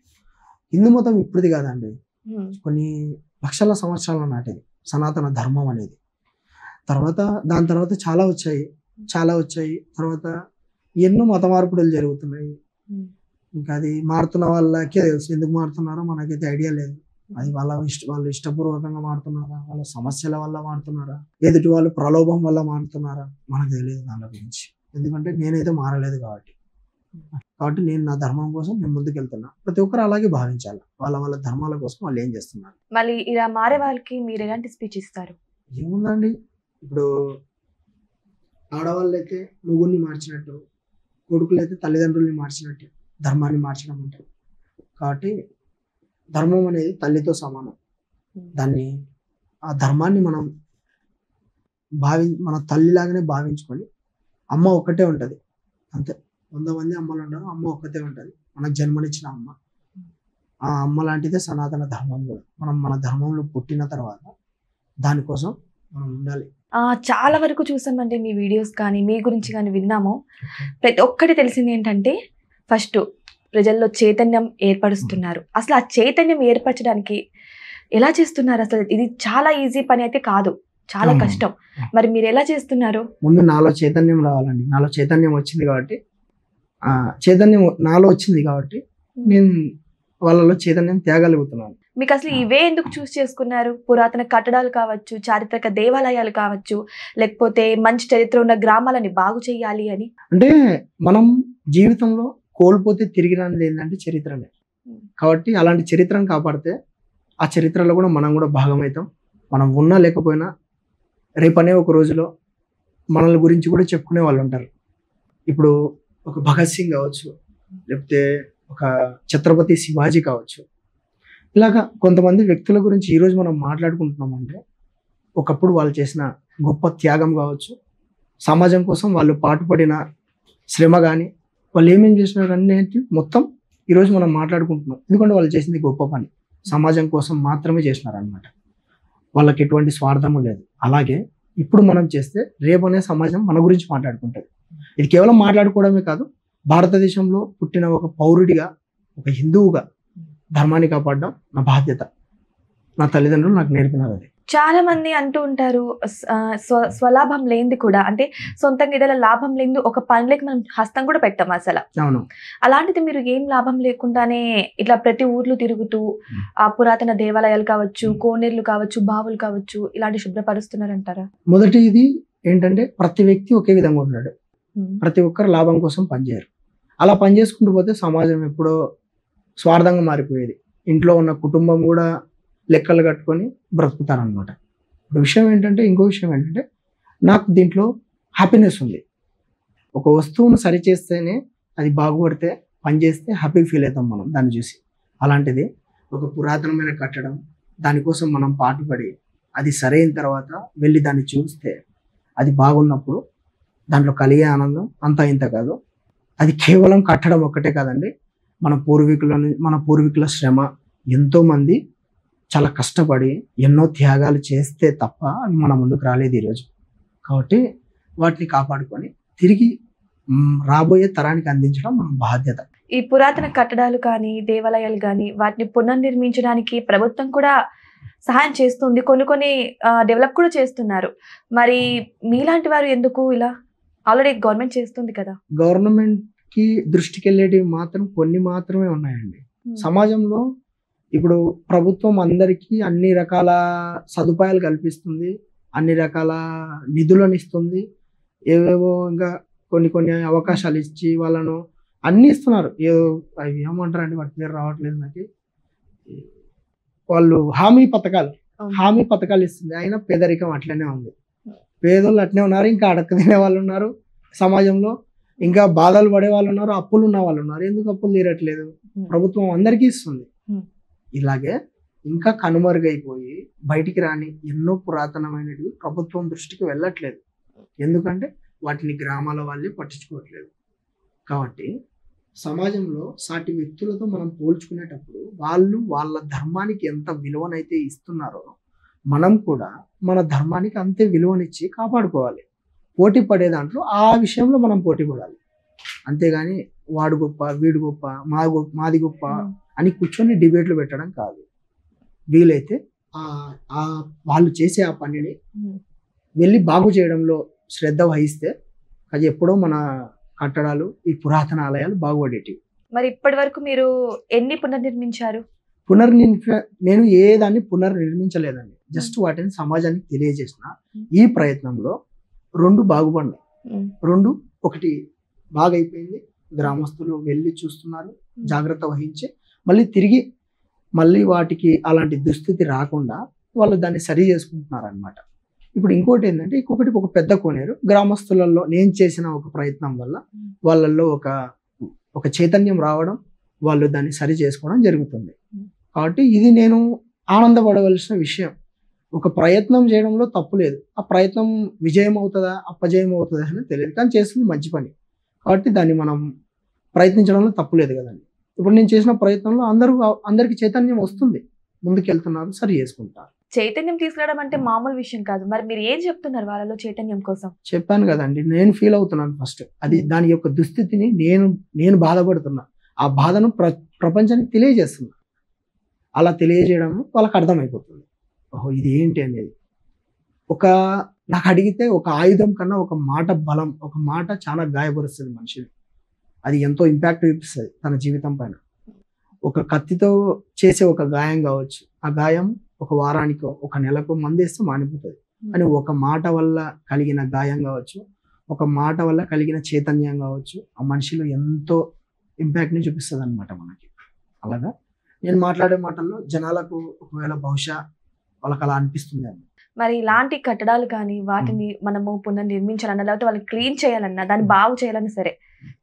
హిందూ మతం ఇప్పుడుది కాదండి, కొన్ని లక్షల సంవత్సరాల నాటిది సనాతన ధర్మం అనేది. దాని తర్వాత చాలా వచ్చాయి. తర్వాత ఎన్నో మత మార్పులు జరుగుతున్నాయి. ఇంకా అది మారుతున్న వాళ్ళకే తెలుసు, ఎందుకు మారుతున్నారో మనకైతే ఐడియా లేదు. అది వాళ్ళు ఇష్టపూర్వకంగా మారుతున్నారా, వాళ్ళ సమస్యల వల్ల మారుతున్నారా, ఎదుటి వాళ్ళు ప్రలోభం వల్ల మారుతున్నారా, మనకు తెలియదు దాని గురించి. ఎందుకంటే నేనైతే మారలేదు కాబట్టి నేను నా ధర్మం కోసం నేను ముందుకెళ్తున్నా. ప్రతి ఒక్కరు అలాగే భావించాలి, వాళ్ళ ధర్మాల కోసం వాళ్ళు ఏం చేస్తున్నారు. మళ్ళీ ఇలా మారే వాళ్ళకి మీరు ఎలాంటి స్పీచ్ ఇస్తారు? ఏముందండి, ఇప్పుడు ఆడవాళ్ళు అయితే మొగుడిని మార్చినట్టు, కొడుకులు అయితే తల్లిదండ్రుల్ని మార్చినట్టు ధర్మాన్ని మార్చడం ఉంటుంది. కాబట్టి ధర్మం అనేది తల్లితో సమానం. ఆ ధర్మాన్ని మనం మన తల్లిలాగానే భావించుకొని, అమ్మ ఒక్కటే ఉంటుంది అంతే. 100 మంది అమ్మలు ఉండరు, అమ్మ ఒక్కతే ఉంటుంది, మనకు జన్మనిచ్చిన అమ్మ. ఆ అమ్మ లాంటిదే సనాతన ధర్మం కూడా. మనం మన ధర్మంలో పుట్టిన తర్వాత దానికోసం మనం ఉండాలి. చాలా వరకు చూసామంటే మీ వీడియోస్ కానీ మీ గురించి కానీ విన్నాము. ప్రతి ఒక్కటి తెలిసింది ఏంటంటే ఫస్ట్ ప్రజల్లో చైతన్యం ఏర్పరుస్తున్నారు. అసలు ఆ చైతన్యం ఏర్పరచడానికి ఎలా చేస్తున్నారు? అసలు ఇది చాలా ఈజీ పని అయితే కాదు, చాలా కష్టం. మరి మీరు ఎలా చేస్తున్నారు? ముందు నాలో చైతన్యం రావాలండి. నాలో చైతన్యం వచ్చింది కాబట్టి నేను వాళ్ళలో చైతన్యం తేగలుగుతున్నాను. మీకు అసలు ఇవే ఎందుకు చూస్ చేసుకున్నారు? పురాతన కట్టడాలు కావచ్చు, చారిత్రక దేవాలయాలు కావచ్చు, లేకపోతే మంచి చరిత్ర ఉన్న గ్రామాలని బాగు చేయాలి అని. అంటే మనం జీవితంలో కోల్పోతే తిరిగి రానిది ఏంటంటే చరిత్రనే. కాబట్టి అలాంటి చరిత్రను కాపాడితే ఆ చరిత్రలో కూడా మనం కూడా భాగమవుతాం. మనం ఉన్నా లేకపోయినా రేపనే ఒక రోజులో మనల్ని గురించి కూడా చెప్పుకునే వాళ్ళు ఉంటారు. ఇప్పుడు ఒక భగత్ సింగ్ కావచ్చు, లేకపోతే ఒక ఛత్రపతి శివాజీ కావచ్చు, ఇలాగా కొంతమంది వ్యక్తుల గురించి ఈరోజు మనం మాట్లాడుకుంటున్నామంటే ఒకప్పుడు వాళ్ళు చేసిన గొప్ప త్యాగం కావచ్చు, సమాజం కోసం వాళ్ళు పాటుపడిన శ్రమ కానీ, వాళ్ళు ఏమేం చేసినారు అనేది మొత్తం ఈరోజు మనం మాట్లాడుకుంటున్నాం. ఎందుకంటే వాళ్ళు చేసింది గొప్ప పని, సమాజం కోసం మాత్రమే చేసినారు అనమాట. వాళ్ళకి ఎటువంటి స్వార్థము లేదు. అలాగే ఇప్పుడు మనం చేస్తే రేపనే సమాజం మన గురించి మాట్లాడుకుంటుంది. ఇది కేవలం మాట్లాడుకోవడమే కాదు, భారతదేశంలో పుట్టిన ఒక పౌరుడిగా, ఒక హిందువుగా ధర్మాన్ని కాపాడడం నా బాధ్యత. నా తల్లిదండ్రులు నాకు నేర్పినారు అది. చాలా మంది అంటూ ఉంటారు స్వలాభం లేనిది కూడా, అంటే సొంతంగా ఏదైనా లాభం లేనిది ఒక పనులకి మనం హస్తం కూడా పెట్టాం అసలు. అవును. అలాంటిది మీరు ఏం లాభం లేకుండానే ఇట్లా ప్రతి ఊర్లు తిరుగుతూ ఆ పురాతన దేవాలయాలు కావచ్చు, కోనేర్లు కావచ్చు, బావులు కావచ్చు, ఇలాంటి శుభ్రపరుస్తున్నారంటారా? మొదటి ఇది ఏంటంటే ప్రతి వ్యక్తి ఒకే విధంగా ఉన్నాడు. ప్రతి ఒక్కరు లాభం కోసం పనిచేయరు. అలా పనిచేసుకుంటూ పోతే సమాజం ఎప్పుడో స్వార్థంగా మారిపోయేది. ఇంట్లో ఉన్న కుటుంబం కూడా లెక్కలు కట్టుకొని బ్రతుకుతారనమాట. ఇప్పుడు విషయం ఏంటంటే, ఇంకో విషయం ఏంటంటే, నాకు దీంట్లో హ్యాపీనెస్ ఉంది. ఒక వస్తువును సరిచేస్తేనే అది బాగుపడితే, పనిచేస్తే హ్యాపీ ఫీల్ అవుతాం మనం దాన్ని చూసి. అలాంటిది ఒక పురాతనమైన కట్టడం, దానికోసం మనం పాటుపడి అది సరైన తర్వాత వెళ్ళి దాన్ని చూస్తే అది బాగున్నప్పుడు దాంట్లో కలిగే ఆనందం అంతా ఇంత కాదు. అది కేవలం కట్టడం ఒక్కటే కాదండి, మన పూర్వీకుల శ్రమ. ఎంతోమంది చాలా కష్టపడి ఎన్నో త్యాగాలు చేస్తే తప్ప అవి మన ముందుకు రాలేదు ఈరోజు. కాబట్టి వాటిని కాపాడుకొని తిరిగి రాబోయే తరానికి అందించడం మన బాధ్యత. ఈ పురాతన కట్టడాలు కానీ, దేవాలయాలు కానీ, వాటిని పునర్నిర్మించడానికి ప్రభుత్వం కూడా సహాయం చేస్తుంది. కొన్ని డెవలప్ కూడా చేస్తున్నారు. మరి మీలాంటి వారు ఎందుకు ఇలా? ఆల్రెడీ గవర్నమెంట్ చేస్తుంది కదా. గవర్నమెంట్ కి దృష్టికి వెళ్ళేటివి మాత్రం కొన్ని మాత్రమే ఉన్నాయండి. సమాజంలో ఇప్పుడు ప్రభుత్వం అందరికీ అన్ని రకాల సదుపాయాలు కల్పిస్తుంది, అన్ని రకాల నిధులను ఇస్తుంది, ఏవేవో ఇంకా కొన్ని అవకాశాలు ఇచ్చి వాళ్ళను అన్ని ఇస్తున్నారు. అవి ఏమంటారండి, వాటి పేరు రావట్లేదు నాకు. వాళ్ళు హామీ పథకాలు ఇస్తుంది. అయినా పేదరికం అట్లనే ఉంది. పేదోళ్ళు అట్నే ఉన్నారు, ఇంకా అడక్క తినే వాళ్ళు ఉన్నారు సమాజంలో, ఇంకా బాధలు పడే వాళ్ళు ఉన్నారు, అప్పులు ఉన్న వాళ్ళు ఉన్నారు. ఎందుకు అప్పులు తీరట్లేదు? ప్రభుత్వం అందరికీ ఇస్తుంది. ఇలాగే ఇంకా కనుమరుగైపోయి బయటికి రాని ఎన్నో పురాతనమైనవి ప్రభుత్వం దృష్టికి వెళ్ళట్లేదు. ఎందుకంటే వాటిని గ్రామాల వాళ్ళే పట్టించుకోవట్లేదు. కాబట్టి సమాజంలో సాటి వ్యక్తులతో మనం పోల్చుకునేటప్పుడు వాళ్ళు వాళ్ళ ధర్మానికి ఎంత విలువనైతే ఇస్తున్నారో మనం కూడా మన ధర్మానికి అంతే విలువనిచ్చి కాపాడుకోవాలి. పోటీ పడే దాంట్లో ఆ విషయంలో మనం పోటీ పడాలి. అంతేగాని వాడు గొప్ప, వీడు గొప్ప, మాది గొప్ప అని కూర్చొని డిబేట్లు పెట్టడం కాదు. వీలైతే వాళ్ళు చేసే ఆ పనిని వెళ్ళి బాగు చేయడంలో శ్రద్ధ వహిస్తే అది ఎప్పుడో మన కట్టడాలు, ఈ పురాతన ఆలయాలు బాగుపడేటివి. మరి ఇప్పటి వరకు మీరు ఎన్ని పునర్నిర్మించారు? నేను ఏ దాన్ని పునర్నిర్మించలేదండి. జస్ట్ వాటిని సమాజానికి తెలియజేసిన ఈ ప్రయత్నంలో 2 బాగుపడినాయి. 2 ఒకటి బాగా అయిపోయింది. గ్రామస్తులు వెళ్ళి చూస్తున్నారు, జాగ్రత్త వహించి మళ్ళీ వాటికి అలాంటి దుస్థితి రాకుండా వాళ్ళు దాన్ని సరి చేసుకుంటున్నారు అనమాట. ఇప్పుడు ఇంకోటి ఏంటంటే, ఒక పెద్ద కోనేరు గ్రామస్తులలో నేను చేసిన ఒక ప్రయత్నం వల్ల వాళ్ళల్లో ఒక చైతన్యం రావడం, వాళ్ళు దాన్ని సరి చేసుకోవడం జరుగుతుంది. కాబట్టి ఇది నేను ఆనందపడవలసిన విషయం. ఒక ప్రయత్నం చేయడంలో తప్పు లేదు. ఆ ప్రయత్నం విజయం అవుతుందా అపజయం అవుతుందా అని తెలియదు, కానీ చేస్తుంది మంచి పని. కాబట్టి దాన్ని మనం ప్రయత్నించడంలో తప్పు లేదు కదండి. ఇప్పుడు నేను చేసిన ప్రయత్నంలో అందరికి చైతన్యం వస్తుంది, ముందుకెళ్తున్నారు, సరి చేసుకుంటారు. చైతన్యం తీసుకురావడం అంటే మామూలు విషయం కాదు. మరి మీరు ఏం చెప్తున్నారు వాళ్ళలో చైతన్యం కోసం? చెప్పాను కదండి, నేను ఫీల్ అవుతున్నాను ఫస్ట్. అది దాని యొక్క దుస్థితిని నేను బాధపడుతున్నా. ఆ బాధను ప్రపంచానికి తెలియజేస్తున్నా. అలా తెలియజేయడం వాళ్ళకి అర్థమైపోతుంది, ఓహో ఇది ఏంటి అనేది. నాకు అడిగితే ఒక ఆయుధం కన్నా ఒక మాట బలం, ఒక మాట చాలా గాయపరుస్తుంది మనిషిని. అది ఎంతో ఇంపాక్ట్ చూపిస్తుంది తన జీవితం పైన. ఒక కత్తితో చేసే ఒక గాయం కావచ్చు, ఆ గాయం ఒక వారానికో ఒక నెలకో మందేస్తే మానిపోతుంది. కానీ ఒక మాట వల్ల కలిగిన గాయం కావచ్చు, ఒక మాట వల్ల కలిగిన చైతన్యం కావచ్చు, ఆ మనిషిలో ఎంతో ఇంపాక్ట్ని చూపిస్తుంది అనమాట మనకి. అలాగా నేను మాట్లాడే మాటల్లో జనాలకు ఒకవేళ బహుశా వాళ్ళకి అలా అనిపిస్తుంది అని. మరి ఇలాంటి కట్టడాలు కానీ వాటిని మనము పునర్నిర్మించాలన్నా లేకపోతే వాళ్ళు క్లీన్ చేయాలన్నా దాన్ని బాగు చేయాలన్నా సరే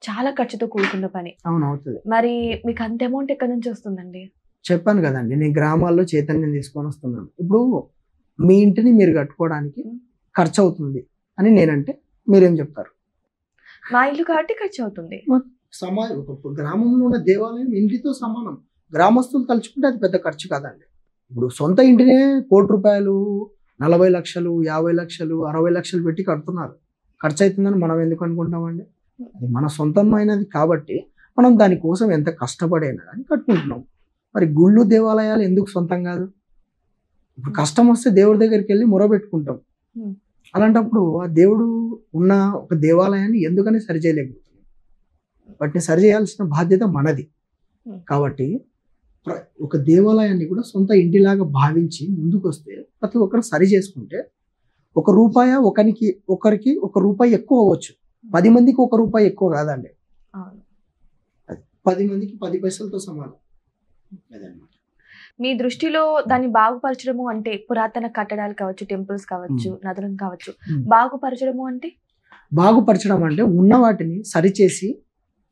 చాలా ఖర్చుతో కూడుకున్న పని. అవును, అవుతుంది. మరి మీకు అంత అమౌంట్ ఎక్కడి నుంచి వస్తుందండి? చెప్పాను కదండి, నేను గ్రామాల్లో చైతన్యం తీసుకొని వస్తున్నాను. ఇప్పుడు మీ ఇంటిని మీరు కట్టుకోవడానికి ఖర్చు అవుతుంది అని నేనంటే మీరేం చెప్తారు? మా ఇల్లు కాబట్టి ఖర్చు అవుతుంది. సమాజం ఒక గ్రామంలో ఉన్న దేవాలయం ఇంటితో సమానం. గ్రామస్తులు తలుచుకుంటే అది పెద్ద ఖర్చు కాదండి. ఇప్పుడు సొంత ఇంటినే ₹1,00,00,000, 40 లక్షలు, 50 లక్షలు, 60 లక్షలు పెట్టి కడుతున్నారు. ఖర్చు అవుతుందని మనం ఎందుకు అనుకుంటామండి? అది మన సొంతమైనది కాబట్టి మనం దానికోసం ఎంత కష్టపడైనా కానీ కట్టుకుంటున్నాం. మరి గుళ్ళు దేవాలయాలు ఎందుకు సొంతం కాదు? ఇప్పుడు కష్టం వస్తే దేవుడి దగ్గరికి వెళ్ళి మొరబెట్టుకుంటాం. అలాంటప్పుడు ఆ దేవుడు ఉన్న ఒక దేవాలయాన్ని ఎందుకని సరిచేయలేకపోతున్నాం? వాటిని సరిచేయాల్సిన బాధ్యత మనది. కాబట్టి ఒక దేవాలయాన్ని కూడా సొంత ఇంటిలాగా భావించి ముందుకు వస్తే ప్రతి ఒక్కరు సరి చేసుకుంటే ₹1 ఒకరికి ₹1 ఎక్కువ అవ్వచ్చు. 10 మందికి ₹1 ఎక్కువ కాదండి. 10 మందికి 10 పైసలతో సమానం. అదనమాట. మీ దృష్టిలో దాన్ని బాగుపరచడము అంటే పురాతన కట్టడాలు కావచ్చు, టెంపుల్స్ కావచ్చు, నదులను కావచ్చు, బాగుపరచడము అంటే బాగుపరచడం అంటే ఉన్న వాటిని సరిచేసి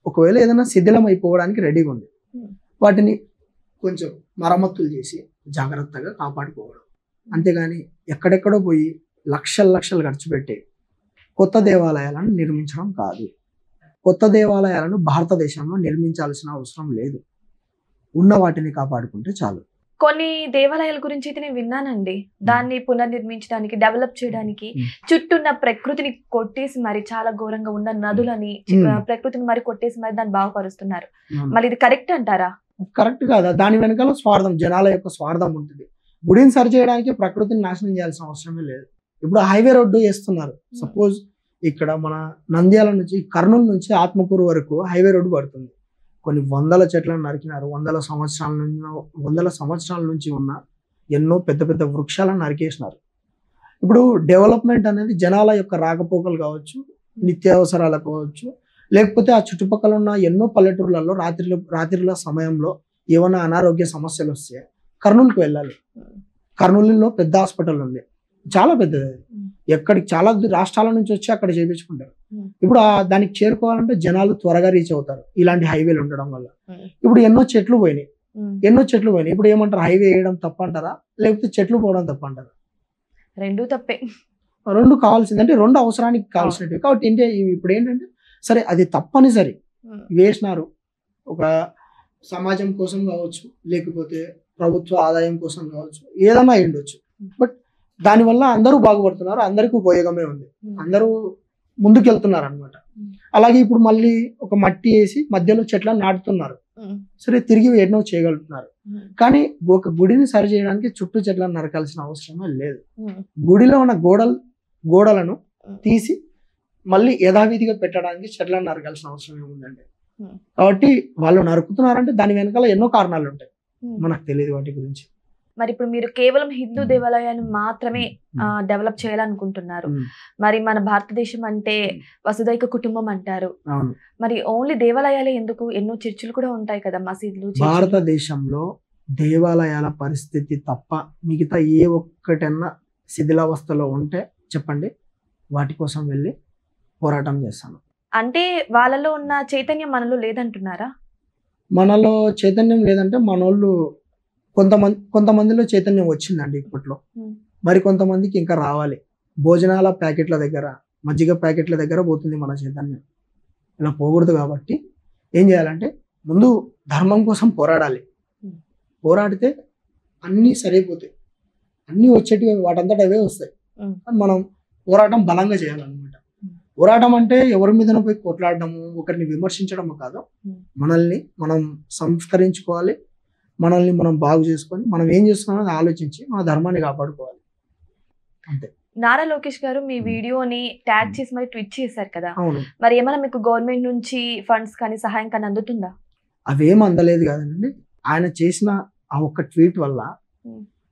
ఒకవేళ ఏదైనా శిథిలం అయిపోవడానికి రెడీగా ఉంది వాటిని కొంచెం మరమ్మతులు చేసి జాగ్రత్తగా కాపాడుకోవడం. అంతేగాని ఎక్కడెక్కడో పోయి లక్షలు ఖర్చు పెట్టి కొత్త దేవాలయాలను నిర్మించడం కాదు. కొత్త దేవాలయాలను భారతదేశంలో నిర్మించాల్సిన అవసరం లేదు. ఉన్న వాటిని కాపాడుకుంటే చాలు. కొన్ని దేవాలయాల గురించి అయితే నేను విన్నానండి. దాన్ని పునర్నిర్మించడానికి, డెవలప్ చేయడానికి చుట్టూన్న ప్రకృతిని కొట్టేసి మరి చాలా ఘోరంగా ఉన్న నదులని ప్రకృతిని మరి కొట్టేసి మరి దాన్ని బాగుపరుస్తున్నారు. మరి ఇది కరెక్ట్ అంటారా? కరెక్ట్ కాదా? దాని వెనకాల స్వార్థం, జనాల యొక్క స్వార్థం ఉంటుంది. గుడిని సరి చేయడానికి ప్రకృతిని నాశనం చేయాల్సిన అవసరమే లేదు. ఇప్పుడు హైవే రోడ్డు వేస్తున్నారు. సపోజ్ ఇక్కడ మన నంద్యాల నుంచి కర్నూలు నుంచి ఆత్మకూరు వరకు హైవే రోడ్డు పడుతుంది. కొన్ని వందల చెట్లను నరికినారు. వందల సంవత్సరాల నుంచి ఉన్న ఎన్నో పెద్ద పెద్ద వృక్షాలను నరికేసినారు. ఇప్పుడు డెవలప్మెంట్ అనేది జనాల యొక్క రాకపోకలు కావచ్చు, నిత్యావసరాలు కావచ్చు, లేకపోతే ఆ చుట్టుపక్కల ఉన్న ఎన్నో పల్లెటూర్లలో రాత్రిల సమయంలో ఏమైనా అనారోగ్య సమస్యలు వస్తే కర్నూలుకి వెళ్ళాలి. కర్నూలులో పెద్ద హాస్పిటల్ ఉంది, చాలా పెద్దది. ఎక్కడికి చాలా రాష్ట్రాల నుంచి వచ్చి అక్కడ చేయించుకుంటారు. ఇప్పుడు దానికి చేరుకోవాలంటే జనాలు త్వరగా రీచ్ అవుతారు ఇలాంటి హైవేలు ఉండడం వల్ల. ఇప్పుడు ఎన్నో చెట్లు పోయినాయి. ఇప్పుడు ఏమంటారు, హైవే వేయడం తప్పంటారా లేకపోతే చెట్లు పోవడం తప్పంటారా? రెండు తప్పే. రెండు కావాల్సింది, అంటే రెండు అవసరానికి కావాల్సినవి. కాబట్టి ఇప్పుడు ఏంటంటే సరే అది తప్పనిసరి వేసినారు, ఒక సమాజం కోసం కావచ్చు, లేకపోతే ప్రభుత్వ ఆదాయం కోసం కావచ్చు, ఏదైనా అయి ఉండొచ్చు. బట్ దానివల్ల అందరూ బాగుపడుతున్నారు, అందరికీ ఉపయోగమే ఉంది, అందరూ ముందుకెళ్తున్నారు అనమాట. అలాగే ఇప్పుడు మళ్ళీ ఒక మట్టి వేసి మధ్యలో చెట్లను నాటుతున్నారు. సరే, తిరిగి ఎన్నో చేయగలుగుతున్నారు. కానీ ఒక గుడిని సరి చేయడానికి చుట్టూ చెట్లను నరకాల్సిన అవసరమే లేదు. గుడిలో ఉన్న గోడలను తీసి మళ్ళీ యథావిధిగా పెట్టడానికి చెట్లను నరకాల్సిన అవసరం ఏముందండి? కాబట్టి వాళ్ళు నరుకుతున్నారంటే దాని వెనకాల ఎన్నో కారణాలు ఉంటాయి, మనకు తెలియదు వాటి గురించి. మరి ఇప్పుడు మీరు కేవలం హిందూ దేవాలయాన్ని మాత్రమే డెవలప్ చేయాలనుకుంటున్నారు. మరి మన భారతదేశం అంటే వసుదైక కుటుంబం అంటారు. మరి ఓన్లీ దేవాలయాలే ఎందుకు? ఎన్నో చర్చిలు కూడా ఉంటాయి కదా, మసీదులు. భారతదేశంలో దేవాలయాల పరిస్థితి తప్ప మిగతా ఏ ఒక్కటన్నా శిథిలావస్థలో ఉంటే చెప్పండి, వాటి కోసం వెళ్ళి పోరాటం చేస్తాను. అంటే వాళ్ళలో ఉన్న చైతన్యం మనలో లేదంటున్నారా? మనలో చైతన్యం లేదంటే మనోళ్ళు కొంతమందిలో చైతన్యం వచ్చిందండి ఇప్పట్లో, మరి కొంతమందికి ఇంకా రావాలి. భోజనాల ప్యాకెట్ల దగ్గర, మజ్జిగ ప్యాకెట్ల దగ్గర పోతుంది మన చైతన్యం. ఇలా పోకూడదు. కాబట్టి ఏం చేయాలంటే ముందు ధర్మం కోసం పోరాడాలి. పోరాడితే అన్నీ సరైపోతాయి, అన్నీ వచ్చేటివి వాటంతట అవే వస్తాయి. మనం పోరాటం బలంగా చేయాలన్నమాట. పోరాటం అంటే ఎవరి మీద పోయి కొట్లాడడము, ఒకరిని విమర్శించడము కాదు. మనల్ని మనం సంస్కరించుకోవాలి, మనల్ని మనం బాగు చేసుకొని మనం ఏం చేస్తున్నామో ఆలోచించి మన ధర్మాన్ని కాపాడుకోవాలి, అంతే. నారా లోకేష్ గారు మీ వీడియోని ట్యాగ్ చేసి మరి ట్వీట్ చేశారు కదా, అవును. మరి ఏమైనా మీకు గవర్నమెంట్ నుంచి ఫండ్స్ కానీ సహాయం కానీ అందుతుందా? అవేం అందలేదు కదండి. ఆయన చేసిన ఆ ఒక్క ట్వీట్ వల్ల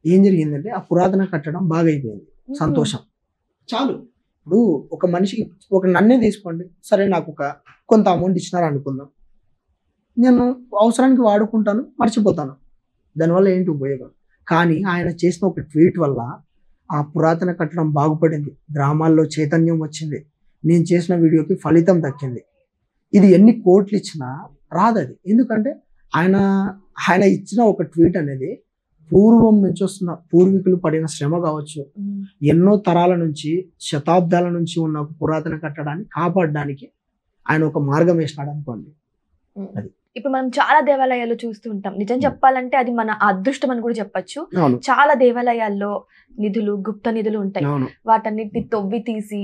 ఏం జరిగిందంటే ఆ పురాతన కట్టడం బాగా అయిపోయింది, సంతోషం చాలు. ఇప్పుడు ఒక మనిషికి ఒక నన్నే తీసుకోండి, సరే నాకు కొంత అమౌంట్ ఇచ్చినారు అనుకుందాం, నేను అవసరానికి వాడుకుంటాను, మర్చిపోతాను, దానివల్ల ఏంటి ఉపయోగం? కానీ ఆయన చేసిన ఒక ట్వీట్ వల్ల ఆ పురాతన కట్టడం బాగుపడింది, గ్రామాల్లో చైతన్యం వచ్చింది, నేను చేసిన వీడియోకి ఫలితం దక్కింది. ఇది ఎన్ని కోట్లు ఇచ్చినా రాదది. ఎందుకంటే ఆయన ఆయన ఇచ్చిన ఒక ట్వీట్ అనేది పూర్వం నుంచి వస్తున్న పూర్వీకులు పడిన శ్రమ కావచ్చు, ఎన్నో తరాల నుంచి శతాబ్దాల నుంచి ఉన్న ఒక పురాతన కట్టడాన్ని కాపాడడానికి ఆయన ఒక మార్గం వేసినాడు అనుకోండి. ఇప్పుడు మనం చాలా దేవాలయాల్లో చూస్తూ ఉంటాం. నిజం చెప్పాలంటే అది మన అదృష్టం అని కూడా చెప్పొచ్చు. అవును, చాలా దేవాలయాల్లో నిధులు, గుప్త నిధులు ఉంటాయి. అవును, వాటన్నిటిని తవ్వి తీసి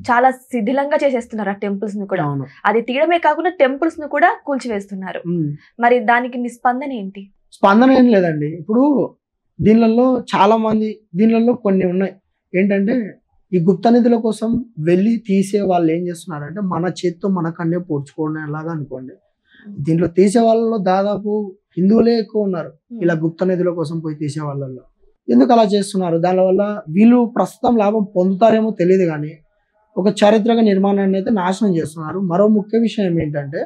చాలా శిథిలంగా చేసేస్తున్నారు ఆ టెంపుల్స్ ని కూడా. అవును. అది తీయడమే కాకుండా టెంపుల్స్ ను కూడా కూల్చివేస్తున్నారు. మరి దానికి మీ స్పందన ఏంటి? స్పందన ఏం లేదండి. ఇప్పుడు దీనిలలో చాలా మంది, దీనిలలో కొన్ని ఉన్నాయి ఏంటంటే, ఈ గుప్త నిధుల కోసం వెళ్ళి తీసే వాళ్ళు ఏం చేస్తున్నారంటే మన చేత్తో మన కన్నే పూడ్చుకోవడం ఎలాగా అనుకోండి. దీంట్లో తీసే వాళ్ళలో దాదాపు హిందువులే ఎక్కువ ఉన్నారు, ఇలా గుప్త నిధుల కోసం పోయి తీసే వాళ్ళల్లో. ఎందుకు అలా చేస్తున్నారు? దానివల్ల వీళ్ళు ప్రస్తుతం లాభం పొందుతారేమో తెలియదు, కానీ ఒక చారిత్రక నిర్మాణాన్ని అయితే నాశనం చేస్తున్నారు. మరో ముఖ్య విషయం ఏంటంటే,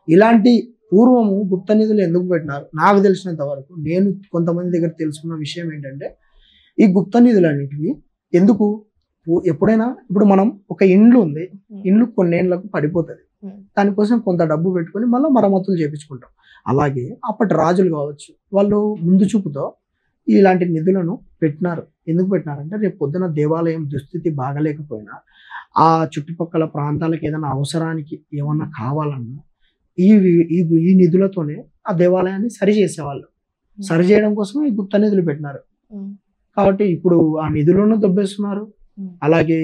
ఇలాంటి పూర్వము గుప్త నిధులు ఎందుకు పెట్టినారు? నాకు తెలిసినంత వరకు, నేను కొంతమంది దగ్గర తెలుసుకున్న విషయం ఏంటంటే, ఈ గుప్త నిధులు అన్నిటివి ఎందుకు, ఎప్పుడైనా ఇప్పుడు మనం ఒక ఇండ్లు ఉంది, ఇండ్లు కొన్నేళ్లకు పడిపోతుంది, దానికోసం కొంత డబ్బు పెట్టుకొని మళ్ళీ మరమ్మతులు చేపించుకుంటాం. అలాగే అప్పటి రాజులు కావచ్చు, వాళ్ళు ముందు చూపుతో ఇలాంటి నిధులను పెట్టినారు. ఎందుకు పెట్టినారంటే, రేపు పొద్దున దేవాలయం దుస్థితి బాగలేకపోయినా, ఆ చుట్టుపక్కల ప్రాంతాలకు ఏదైనా అవసరానికి ఏమన్నా కావాలన్నా ఈ నిధులతోనే ఆ దేవాలయాన్ని సరి చేసేవాళ్ళు. సరి చేయడం కోసం ఈ గుప్త నిధులు పెట్టినారు. కాబట్టి ఇప్పుడు ఆ నిధులను దొబ్బేస్తున్నారు. అలాగే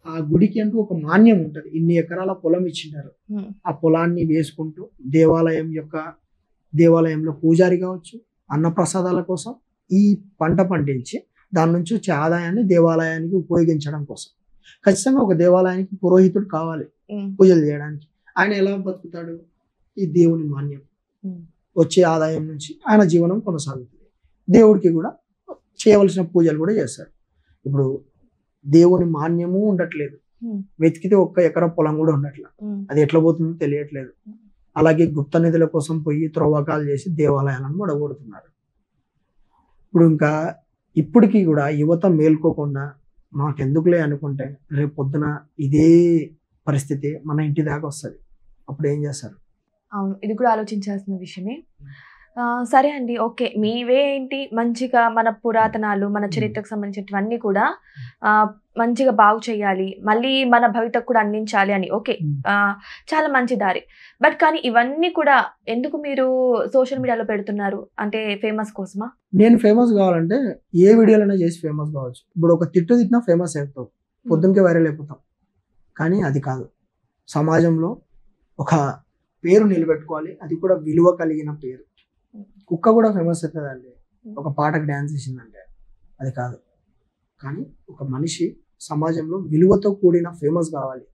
ఆ గుడికి అంటూ ఒక మాన్యం ఉంటది, ఇన్ని ఎకరాల పొలం ఇచ్చింటారు. ఆ పొలాన్ని వేసుకుంటూ దేవాలయంలో పూజారి కావచ్చు, అన్నప్రసాదాల కోసం ఈ పంట పండించి దాని నుంచి వచ్చే ఆదాయాన్ని దేవాలయానికి ఉపయోగించడం కోసం ఖచ్చితంగా ఒక దేవాలయానికి పురోహితుడు కావాలి పూజలు చేయడానికి. ఆయన ఎలా బతుకుతాడు? ఈ దేవుని మాన్యం వచ్చే ఆదాయం నుంచి ఆయన జీవనం కొనసాగుతుంది. దేవుడికి కూడా చేయవలసిన పూజలు కూడా చేస్తారు. ఇప్పుడు దేవుని మాన్యము ఉండట్లేదు, వెతికితే 1 ఎకరా పొలం కూడా ఉండట్లేదు, అది ఎట్లా పోతుందో తెలియట్లేదు. అలాగే గుప్త నిధుల కోసం పోయి త్రవ్వకాలు చేసి దేవాలయాలను వడగొడుతున్నారు. ఇప్పుడు ఇంకా ఇప్పటికీ కూడా యువత మేల్కోకుండా నాకెందుకులే అనుకుంటే రేపు పొద్దున ఇదే పరిస్థితి మన ఇంటి దాకా వస్తుంది. అప్పుడు ఏం చేస్తారు? అవును, ఇది కూడా ఆలోచించాల్సిన విషయమే. సరే అండి, ఓకే, మీవే ఏంటి మంచిగా మన పురాతనాలు, మన చరిత్రకు సంబంధించినవన్నీ కూడా మంచిగా బాగు చేయాలి, మళ్ళీ మన భవితకు కూడా అందించాలి అని, ఓకే, చాలా మంచి దారి. బట్ కానీ ఇవన్నీ కూడా ఎందుకు మీరు సోషల్ మీడియాలో పెడుతున్నారు? అంటే ఫేమస్ కోసమా? నేను ఫేమస్ కావాలంటే ఏ వీడియోలైనా చేసి ఫేమస్ కావచ్చు. ఇప్పుడు ఒక తిట్టినా ఫేమస్ అయిపోతాం, పొద్దునకే వైరల్ అయిపోతాం. కానీ అది కాదు, సమాజంలో ఒక పేరు నిలబెట్టుకోవాలి, అది కూడా విలువ కలిగిన పేరు. కుక్క కూడా ఫేమస్ అవుతుందండి ఒక పాటకు డ్యాన్స్ చేసిందంటే, అది కాదు. కానీ ఒక మనిషి సమాజంలో విలువతో కూడిన ఫేమస్ కావాలి.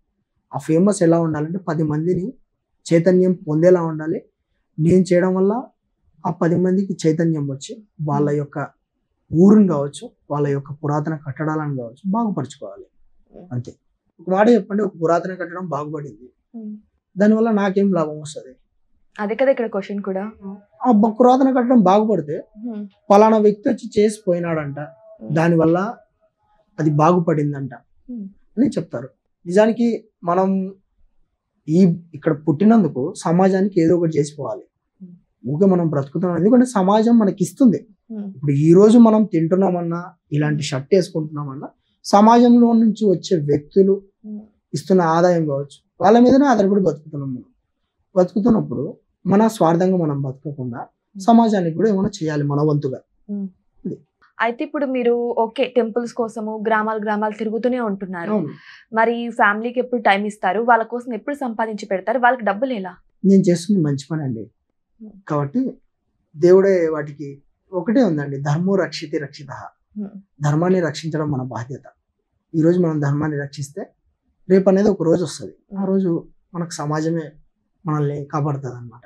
ఆ ఫేమస్ ఎలా ఉండాలంటే 10 మందిని చైతన్యం పొందేలా ఉండాలి. నేను చేయడం వల్ల ఆ 10 మందికి చైతన్యం వచ్చి వాళ్ళ యొక్క ఊరుని కావచ్చు, వాళ్ళ యొక్క పురాతన కట్టడాలను కావచ్చు బాగుపరచుకోవాలి. అంతే. ఒక మాట చెప్పండి, ఒక పురాతన కట్టడం బాగుపడింది, దానివల్ల నాకేం లాభం వస్తుంది? అదే కదా ఇక్కడ క్వశ్చన్ కూడా. ఆ పురాతన కట్టడం బాగుపడితే పలానా వ్యక్తి వచ్చి చేసిపోయినాడంట, దానివల్ల అది బాగుపడిందంట అని చెప్తారు. నిజానికి మనం ఇక్కడ పుట్టినందుకు సమాజానికి ఏదో ఒకటి చేసిపోవాలి. ఊరికే మనం బ్రతుకుతున్నాం, ఎందుకంటే సమాజం మనకి ఇస్తుంది. ఇప్పుడు ఈ రోజు మనం తింటున్నామన్నా, ఇలాంటి షర్ట్ వేసుకుంటున్నామన్నా, సమాజంలో నుంచి వచ్చే వ్యక్తులు ఇస్తున్న ఆదాయం కావచ్చు, వాళ్ళ మీదనే ఆధారపడి బతుకుతున్నాం. మనం బతుకుతున్నప్పుడు మన స్వార్థంగా మనం బతకకుండా సమాజానికి కూడా ఏమైనా చేయాలి మన వంతుగా. అయితే ఇప్పుడు మీరు ఓకే టెంపుల్స్ కోసము గ్రామాలు తిరుగుతూనే ఉంటున్నారు, మరి ఫ్యామిలీకి ఎప్పుడు టైం ఇస్తారు? వాళ్ళ కోసం ఎప్పుడు సంపాదించి పెడతారు? వాళ్ళకి డబ్బులు ఎలా? నేను చేస్తుంది మంచి పని అండి, కాబట్టి దేవుడే వాటికి ఒకటే ఉందండి, ధర్మో రక్షితి రక్షిత. ధర్మాన్ని రక్షించడం మన బాధ్యత. ఈరోజు మనం ధర్మాన్ని రక్షిస్తే రేపు అనేది ఒక రోజు వస్తుంది, ఆ రోజు మనకు సమాజమే మనల్ని కాపాడుతుంది అనమాట.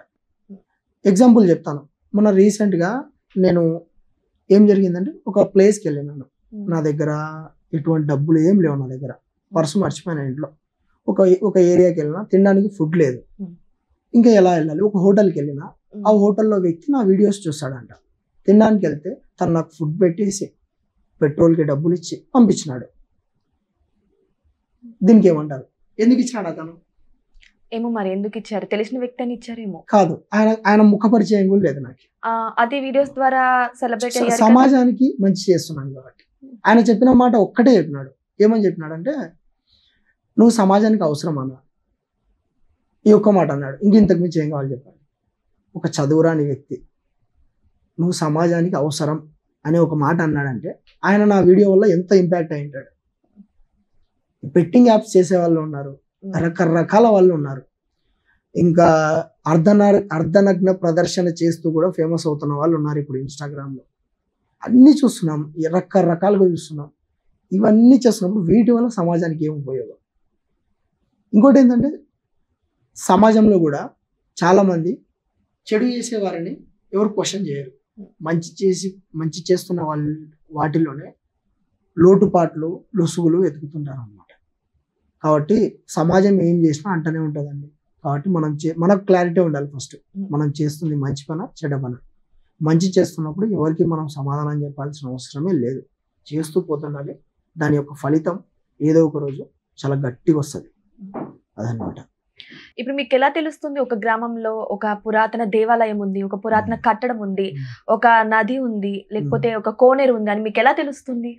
ఎగ్జాంపుల్ చెప్తాను. మొన్న రీసెంట్గా నేను ఏం జరిగిందంటే ఒక ప్లేస్కి వెళ్ళినాను. నా దగ్గర ఎటువంటి డబ్బులు ఏం లేవు, నా దగ్గర పర్సు మర్చిపోయినా ఇంట్లో. ఒక ఏరియాకి వెళ్ళినా, తినడానికి ఫుడ్ లేదు, ఇంకా ఎలా వెళ్ళాలి? ఒక హోటల్కి వెళ్ళినా, ఆ హోటల్లో వ్యక్తి నా వీడియోస్ చూస్తాడంట. తినడానికి వెళ్తే తను నాకు ఫుడ్ పెట్టేసి పెట్రోల్కి డబ్బులు ఇచ్చి పంపించినాడు. దీనికి ఏమంటారు? ఎందుకు ఇచ్చినాడు అతను? ఏమో మరి ఎందుకు ఇచ్చారు, తెలిసిన వ్యక్తి అని ఇచ్చారేమో. కాదు, ఆయన ముఖ పరిచయం కూడా లేదు నాకు. అదే వీడియోస్ ద్వారా సెలబ్రేట్ అయ్యారు, సమాజానికి మంచి చేస్తున్నాను కాబట్టి. ఆయన చెప్పిన మాట ఒక్కటే చెప్పినాడు. ఏమని చెప్పినాడంటే, నువ్వు సమాజానికి అవసరం అన్నా, ఈ ఒక్క మాట అన్నాడు. ఇంతకు మించి ఏం కావాలి చెప్పాలి? ఒక చదువురాని వ్యక్తి నువ్వు సమాజానికి అవసరం అనే ఒక మాట అన్నాడంటే ఆయన నా వీడియో వల్ల ఎంత ఇంపాక్ట్ అయి ఉంటాడు. బెట్టింగ్ యాప్స్ చేసే వాళ్ళు ఉన్నారు, రకరకాల వాళ్ళు ఉన్నారు, ఇంకా అర్ధనగ్న ప్రదర్శన చేస్తూ కూడా ఫేమస్ అవుతున్న వాళ్ళు ఉన్నారు. ఇప్పుడు ఇన్స్టాగ్రామ్లో అన్నీ చూస్తున్నాం, రకరకాలుగా చూస్తున్నాం. ఇవన్నీ చేస్తున్నప్పుడు వీటి వల్ల సమాజానికి ఏం ఉపయోగం? ఇంకోటి ఏంటంటే, సమాజంలో కూడా చాలామంది చెడు చేసే వారిని ఎవరు క్వశ్చన్ చేయరు. మంచి చేస్తున్న వాళ్ళు వాటిలోనే లోటుపాట్లు, లొసుగులు వెతుకుతుంటారు అన్నమాట. కాబట్టి సమాజం ఏం చేసినా అంటనే ఉంటుందండి. కాబట్టి మనకు క్లారిటీ ఉండాలి. ఫస్ట్ మనం చేస్తుంది మంచి పన చెడ్డ పన. మంచి చేస్తున్నప్పుడు ఎవరికి మనం సమాధానం చెప్పాల్సిన అవసరమే లేదు, చేస్తూ పోతుండాలి. దాని యొక్క ఫలితం ఏదో ఒక రోజు చాలా గట్టిగా వస్తుంది. అదనమాట. ఇప్పుడు మీకు ఎలా తెలుస్తుంది ఒక గ్రామంలో ఒక పురాతన దేవాలయం ఉంది, ఒక పురాతన కట్టడం ఉంది, ఒక నది ఉంది, లేకపోతే ఒక కోనేరు ఉంది అని మీకు ఎలా తెలుస్తుంది?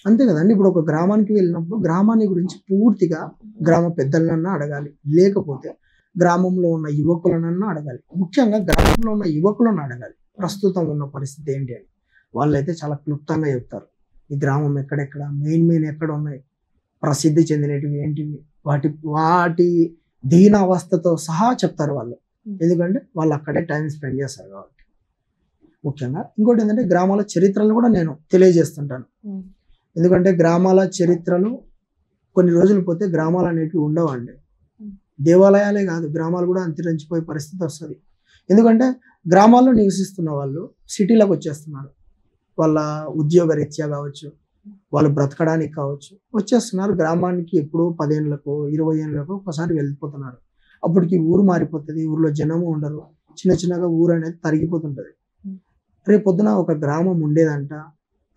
అంతే కదండి. ఇప్పుడు ఒక గ్రామానికి వెళ్ళినప్పుడు గ్రామాన్ని గురించి పూర్తిగా గ్రామ పెద్దలనన్నా అడగాలి, లేకపోతే గ్రామంలో ఉన్న యువకులనన్నా అడగాలి. ముఖ్యంగా గ్రామంలో ఉన్న యువకులను అడగాలి ప్రస్తుతం ఉన్న పరిస్థితి ఏంటి అని. వాళ్ళైతే చాలా క్లుప్తంగా చెప్తారు. ఈ గ్రామం ఎక్కడెక్కడ, మెయిన్ ఎక్కడ ఉన్నాయి, ప్రసిద్ధి చెందినవి ఏంటివి, వాటి దీనావస్థతో సహా చెప్తారు వాళ్ళు. ఎందుకంటే వాళ్ళు అక్కడే టైం స్పెండ్ చేస్తారు కాబట్టి. ముఖ్యంగా ఇంకోటి ఏంటంటే, గ్రామాల చరిత్రలు కూడా నేను తెలియజేస్తుంటాను. ఎందుకంటే గ్రామాల చరిత్రలు కొన్ని రోజులు పోతే గ్రామాలు అనేటివి ఉండవండి. దేవాలయాలే కాదు, గ్రామాలు కూడా అంతరించిపోయే పరిస్థితి వస్తుంది. ఎందుకంటే గ్రామాల్లో నివసిస్తున్న వాళ్ళు సిటీలకు వచ్చేస్తున్నారు. వాళ్ళ ఉద్యోగ రీత్యా కావచ్చు, వాళ్ళు బ్రతకడానికి కావచ్చు, వచ్చేస్తున్నారు గ్రామానికి. ఎప్పుడో 10 ఏళ్ళకు 20 ఏళ్ళకు ఒకసారి వెళ్ళిపోతున్నారు. అప్పటికి ఊరు మారిపోతుంది, ఊర్లో జనము ఉండరు, చిన్నగా ఊరు అనేది తరిగిపోతుంటది. రేపు పొద్దున ఒక గ్రామం ఉండేదంట,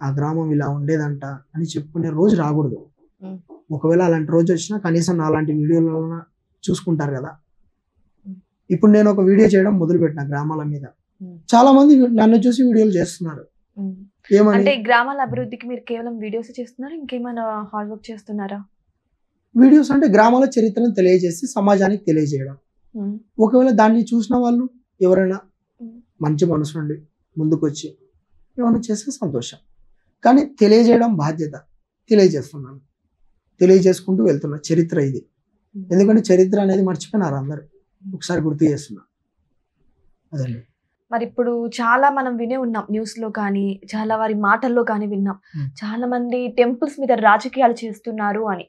ఆ గ్రామం ఇలా ఉండేదంట అని చెప్పుకునే రోజు రాకూడదు. ఒకవేళ అలాంటి రోజు వచ్చినా కనీసం అలాంటి వీడియోలలో చూసుకుంటారు కదా. ఇప్పుడు నేను ఒక వీడియో చేయడం మొదలు పెట్టిన గ్రామాల మీద, చాలా మంది నన్ను చూసి వీడియోలు చేస్తున్నారు. అంటే గ్రామాల అభివృద్ధికి మీరు కేవలం వీడియోస్ చేస్తున్నారా, ఇంకేమైనా హార్డ్ వర్క్ చేస్తున్నారా? వీడియోస్ అంటే గ్రామాల చరిత్రను తెలియజేసి సమాజానికి తెలియజేయడం. ఒకవేళ దాన్ని చూసిన వాళ్ళు ఎవరైనా మంచి మనసు నుండి ముందుకొచ్చి ఏమైనా చేస్తే సంతోషం. కానీ తెలియజేయడం బాధ్యత. తెలియజేస్తున్నాను, తెలియజేసుకుంటూ వెళ్తున్నా. చరిత్ర ఇది. ఎందుకంటే చరిత్ర అనేది మర్చిపోయినారు అందరు. ఒకసారి గుర్తు చేస్తున్నా. అదండి. మరి ఇప్పుడు చాలా మనం వినే ఉన్నాం, న్యూస్ లో కానీ చాలా వారి మాటల్లో కానీ విన్నాం, చాలా మంది టెంపుల్స్ మీద రాజకీయాలు చేస్తున్నారు అని.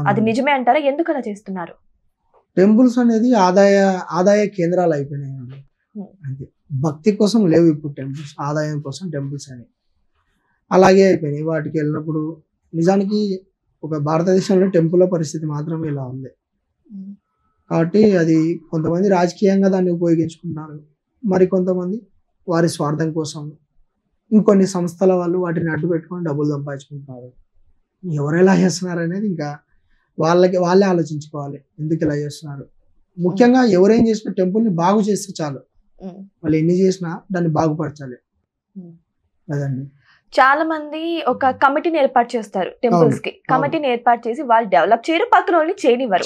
అది నిజమే అంటారా? ఎందుకు అలా చేస్తున్నారు? టెంపుల్స్ అనేది ఆదాయ కేంద్రాలు అయిపోయినాయి. అంతే, భక్తి కోసం లేవు ఇప్పుడు టెంపుల్స్, ఆదాయం కోసం టెంపుల్స్ అని అలాగే అయిపోయినాయి. వాటికి వెళ్ళినప్పుడు నిజానికి ఒక భారతదేశంలో టెంపుల్ పరిస్థితి మాత్రమే ఇలా ఉంది. కాబట్టి అది కొంతమంది రాజకీయంగా దాన్ని ఉపయోగించుకుంటున్నారు, మరి కొంతమంది వారి స్వార్థం కోసం, ఇంకొన్ని సంస్థల వాళ్ళు వాటిని అడ్డు పెట్టుకొని డబ్బులు సంపాదించుకుంటున్నారు. ఎవరు ఎలా చేస్తున్నారు అనేది ఇంకా వాళ్ళే ఆలోచించుకోవాలి, ఎందుకు ఇలా చేస్తున్నారు. ముఖ్యంగా ఎవరేం చేసినా టెంపుల్ని బాగు చేస్తే చాలు, వాళ్ళు ఎన్ని చేసినా దాన్ని బాగుపరచాలి. అదండి. చాలా మంది ఒక కమిటీని ఏర్పాటు చేస్తారు టెంపుల్స్ కి. కమిటీని ఏర్పాటు చేసి వాళ్ళు డెవలప్ చేయరు, పక్కన వాళ్ళని చేయనివ్వరు.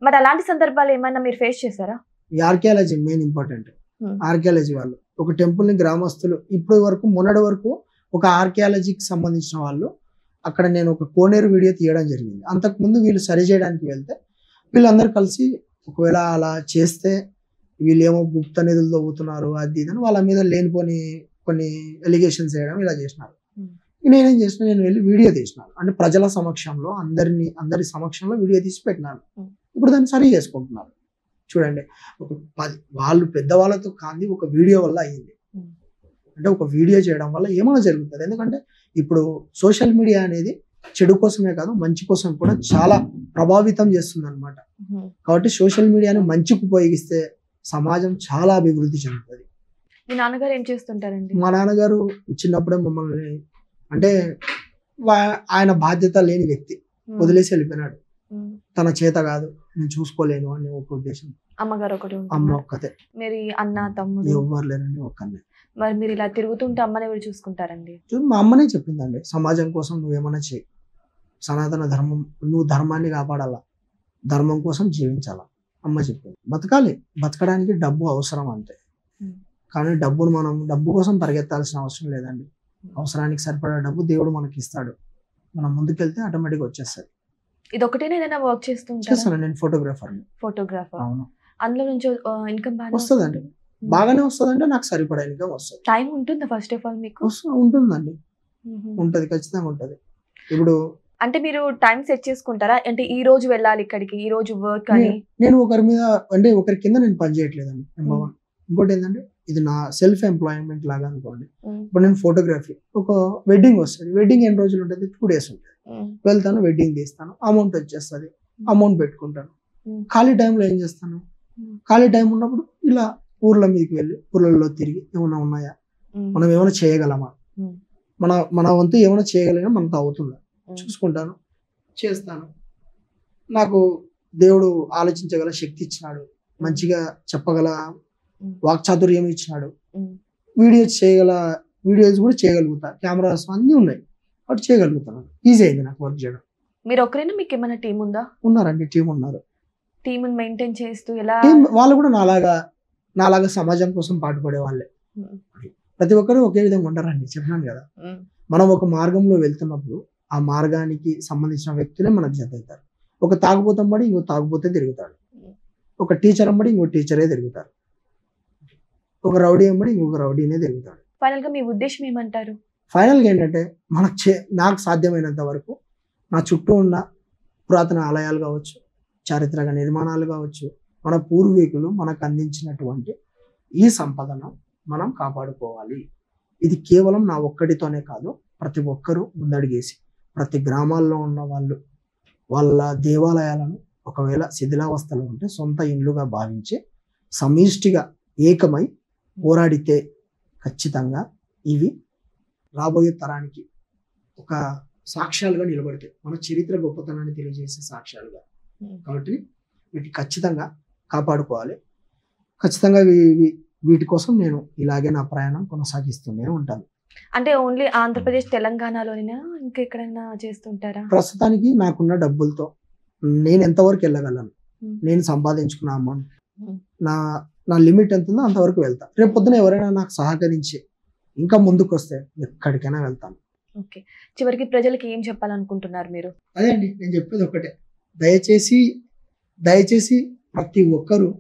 మరి అలాంటి సందర్భాలు ఏమైనా మీరు ఫేస్ చేశారా? Archaeology main important. ఆర్కియాలజీ వాళ్ళు ఒక టెంపుల్ ని గ్రామస్తులు ఇప్పటి వరకు మొన్నటి వరకు ఒక ఆర్కియాలజీకి సంబంధించిన వాళ్ళు అక్కడ నేను ఒక కోనేరు వీడియో తీయడం జరిగింది. అంతకుముందు వీళ్ళు సరి చేయడానికి వెళ్తే వీళ్ళందరూ కలిసి ఒకవేళ అలా చేస్తే వీళ్ళేమో గుప్త నిధులు తవ్వుతున్నారు అది ఇదని వాళ్ళ మీద లేనిపోని కొన్ని ఎలిగేషన్స్ వేయడం ఇలా చేసినారు. నేనేం చేసిన, నేను వెళ్ళి వీడియో తీసినాను. అంటే ప్రజల సమక్షంలో అందరి సమక్షంలో వీడియో తీసి పెట్టినాను. ఇప్పుడు దాన్ని సరి చేసుకుంటున్నారు. చూడండి, వాళ్ళు పెద్దవాళ్ళతో కాంది ఒక వీడియో వల్ల అయ్యింది. అంటే ఒక వీడియో చేయడం వల్ల ఏమైనా జరుగుతుంది. ఎందుకంటే ఇప్పుడు సోషల్ మీడియా అనేది చెడు కోసమే కాదు మంచి కోసం కూడా చాలా ప్రభావితం చేస్తుంది అనమాట. కాబట్టి సోషల్ మీడియాని మంచికి ఉపయోగిస్తే సమాజం చాలా అభివృద్ధి చెందుతుంది. మీ నాన్నగారు ఏం చేస్తుంటారండి? మా నాన్నగారు చిన్నప్పుడే మమ్మల్ని అంటే ఆయన బాధ్యత లేని వ్యక్తి, వదిలేసి వెళ్ళిపోయినాడు. తన చేత కాదు, నేను చూసుకోలేను అనే ఒక ఉద్దేశం. అమ్మగారు ఒకటి, అమ్మ ఒక్కతే. మరి అన్న తమ్ముడు ఎవ్వరు లేరండి, ఒక్కనే. మరి మీరు ఇలా తిరుగుతుంటే అమ్మని ఎవరు చూసుకుంటారండి? మా అమ్మనే చెప్పిందండి, సమాజం కోసం నువ్వేమన్నా చేయి, సనాతన ధర్మం, నువ్వు ధర్మాన్ని కాపాడాలా, ధర్మం కోసం జీవించాలా. అమ్మ చెప్పింది. బతకాలి, బతకడానికి డబ్బు అవసరం అంతే. కానీ డబ్బును మనం డబ్బు కోసం పరిగెత్తాల్సిన అవసరం లేదండి. అవసరానికి సరిపడా డబ్బు దేవుడు మనకి ఇస్తాడు. మనం ముందుకెళ్తే ఆటోమేటిక్గా వచ్చేస్తుంది. ఇది ఒకటేనా ఏదైనా వర్క్ చేస్తుంటారా? చేస్తాను, నేను ఫోటోగ్రాఫర్. అవును. అందులో నుంచి ఇన్కమ్ వస్తుందండి, బాగానే వస్తుందంటే నాకు సరిపడా ఇన్కమ్ వస్తుంది. టైం ఉంటుందా ఫస్ట్ ఆఫ్ ఆల్ మీకు? ఉంటుందండి, ఉంటది, ఖచ్చితంగా ఉంటది. ఇప్పుడు అంటే మీరు టైం సెట్ చేసుకుంటారా? అంటే ఈ రోజు వెళ్ళాలి ఇక్కడికి, ఈ రోజు వర్క్ అని? నేను ఒకరి మీద అంటే ఒకరి కింద నేను పని చేయట్లేదండి. ఇంకోటి ఏంటంటే ఇది నా సెల్ఫ్ ఎంప్లాయ్మెంట్ లాగా అనుకోండి. ఇప్పుడు నేను ఫోటోగ్రఫీ, ఒక వెడ్డింగ్ వస్తుంది, వెడ్డింగ్ ఎన్ని రోజులు ఉంటుంది? 2 days ఉంటుంది. వెళ్తాను, వెడ్డింగ్ తీస్తాను, అమౌంట్ వచ్చేస్తుంది, అమౌంట్ పెట్టుకుంటాను. ఖాళీ టైంలో ఏం చేస్తాను? ఖాళీ టైం ఉన్నప్పుడు ఇలా ఊర్ల మీదకి వెళ్ళి ఊర్లలో తిరిగి ఏమైనా ఉన్నాయా, మనం ఏమైనా చేయగలమా, మన వంతు ఏమైనా చేయగలిగినా మనతో అవుతుందా చూసుకుంటాను, చేస్తాను. నాకు దేవుడు ఆలోచించగల శక్తి ఇచ్చినాడు, మంచిగా చెప్పగల వాక్చాతుర్యం ఇచ్చినాడు, వీడియోస్ కూడా చేయగలుగుతా, కెమెరాస్ అన్నీ ఉన్నాయి, అటు చేయగలుగుతాను. ఈజీ అయింది నాకు వర్క్ చేయడం. మీరు ఒకరైనా, మీకు ఏమైనా టీం ఉందా? ఉన్నారండి, టీం ఉన్నారు. టీం మెయింటైన్ చేస్తూ ఎలా? వాళ్ళు కూడా నాలాగా సమాజం కోసం పాటుపడే వాళ్ళే. ప్రతి ఒక్కరు ఒకే విధంగా ఉంటారండి, చెప్పినాను కదా. మనం ఒక మార్గంలో వెళ్తున్నప్పుడు ఆ మార్గానికి సంబంధించిన వ్యక్తులే మనకు జత అవుతారు. ఒక తాగుబోతం పడి ఇంకో తాగుబోతే తిరుగుతాడు, ఒక టీచర్ అమ్మడి ఇంకో టీచరే తిరుగుతారు, ఒక రౌడీ అమ్మడి ఇంకొక రౌడీనే తిరుగుతాడు. ఫైనల్ గా మీ ఉద్దేశం ఏమంటారు? ఫైనల్ గా ఏంటంటే నాకు సాధ్యమైనంత వరకు నా చుట్టూ ఉన్న పురాతన ఆలయాలు కావచ్చు, చారిత్రక నిర్మాణాలు కావచ్చు, మన పూర్వీకులు మనకు అందించినటువంటి ఈ సంపదను మనం కాపాడుకోవాలి. ఇది కేవలం నా ఒక్కడితోనే కాదు, ప్రతి ఒక్కరూ ముందడిగేసి ప్రతి గ్రామాల్లో ఉన్న వాళ్ళ దేవాలయాలను ఒకవేళ శిథిలావస్థలో ఉంటే సొంత ఇండ్లుగా భావించి సమిష్టిగా ఏకమై పోరాడితే ఖచ్చితంగా ఇవి రాబోయే తరానికి ఒక సాక్ష్యాలుగా నిలబడతాయి, మన చరిత్ర గొప్పతనాన్ని తెలియజేసే సాక్ష్యాలుగా. కాబట్టి వీటిని ఖచ్చితంగా కాపాడుకోవాలి. ఖచ్చితంగా వీటి కోసం నేను ఇలాగే నా ప్రయాణం కొనసాగిస్తూనే ఉంటాను. అంటే ఓన్లీ ఆంధ్రప్రదేశ్ తెలంగాణలోనే ఇంకా ఎక్కడైనా చేస్తుంటారా? ప్రస్తుతానికి నాకున్న డబ్బులతో నేను ఎంతవరకు వెళ్ళగలను, నేను సంపాదించుకున్న అమౌంట్, నా లిమిట్ ఎంత ఉందో అంతవరకు వెళ్తాను. రేపు పొద్దున ఎవరైనా నాకు సహకరించి ఇంకా ముందుకు వస్తే ఎక్కడికైనా వెళ్తాను. ఓకే, చివరికి ప్రజలకి ఏం చెప్పాలనుకుంటున్నారు మీరు? అదే అండి, నేను చెప్పేది ఒకటే, దయచేసి ప్రతి ఒక్కరు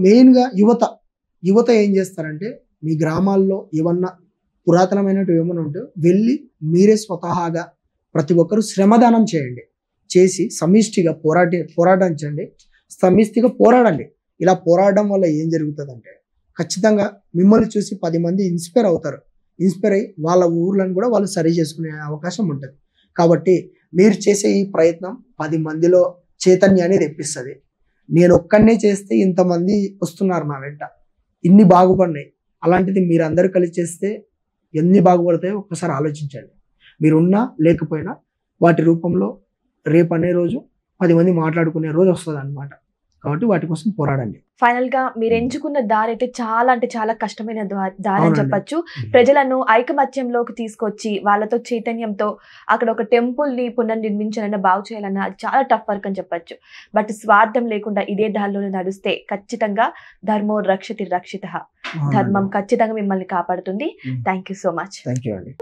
మెయిన్గా యువత ఏం చేస్తారంటే, మీ గ్రామాల్లో ఏమన్నా పురాతనమైనట్టు ఏమైనా ఉంటే వెళ్ళి మీరే స్వతహాగా ప్రతి ఒక్కరు శ్రమదానం చేసి సమిష్టిగా పోరాడించండి, సమిష్టిగా పోరాడండి. ఇలా పోరాడడం వల్ల ఏం జరుగుతుందంటే ఖచ్చితంగా మిమ్మల్ని చూసి 10 మంది ఇన్స్పైర్ అయ్యి వాళ్ళ ఊర్లను కూడా వాళ్ళు సరి చేసుకునే అవకాశం ఉంటుంది. కాబట్టి మీరు చేసే ఈ ప్రయత్నం 10 మందిలో చైతన్యాన్ని తెప్పిస్తుంది. నేను ఒక్కనే చేస్తే ఇంతమంది వస్తున్నారు నా వెంట, ఇన్ని బాగుపడినాయి, అలాంటిది మీరందరూ కలిసి చేస్తే ఎన్ని బాగుపడతాయో ఒక్కసారి ఆలోచించండి. మీరున్నా లేకపోయినా వాటి రూపంలో రేపు అనే రోజు 10 మంది మాట్లాడుకునే రోజు వస్తుంది అన్నమాట. కాబట్టి వాటి కోసం పోరాడండి. ఫైనల్ గా మీరు ఎంచుకున్న దారి అయితే చాలా అంటే చాలా కష్టమైన దారి అని చెప్పచ్చు. ప్రజలను ఐకమత్యంలోకి తీసుకొచ్చి వాళ్ళతో చైతన్యంతో అక్కడ ఒక టెంపుల్ ని పునర్నిర్మించాలన్నా బాగు చేయాలన్నా అది చాలా టఫ్ వర్క్ అని చెప్పచ్చు. బట్ స్వార్థం లేకుండా ఇదే దారిలోనే నడిస్తే ఖచ్చితంగా ధర్మో రక్షతి రక్షితః, ధర్మం ఖచ్చితంగా మిమ్మల్ని కాపాడుతుంది. Thank you so much. Thank you అండి.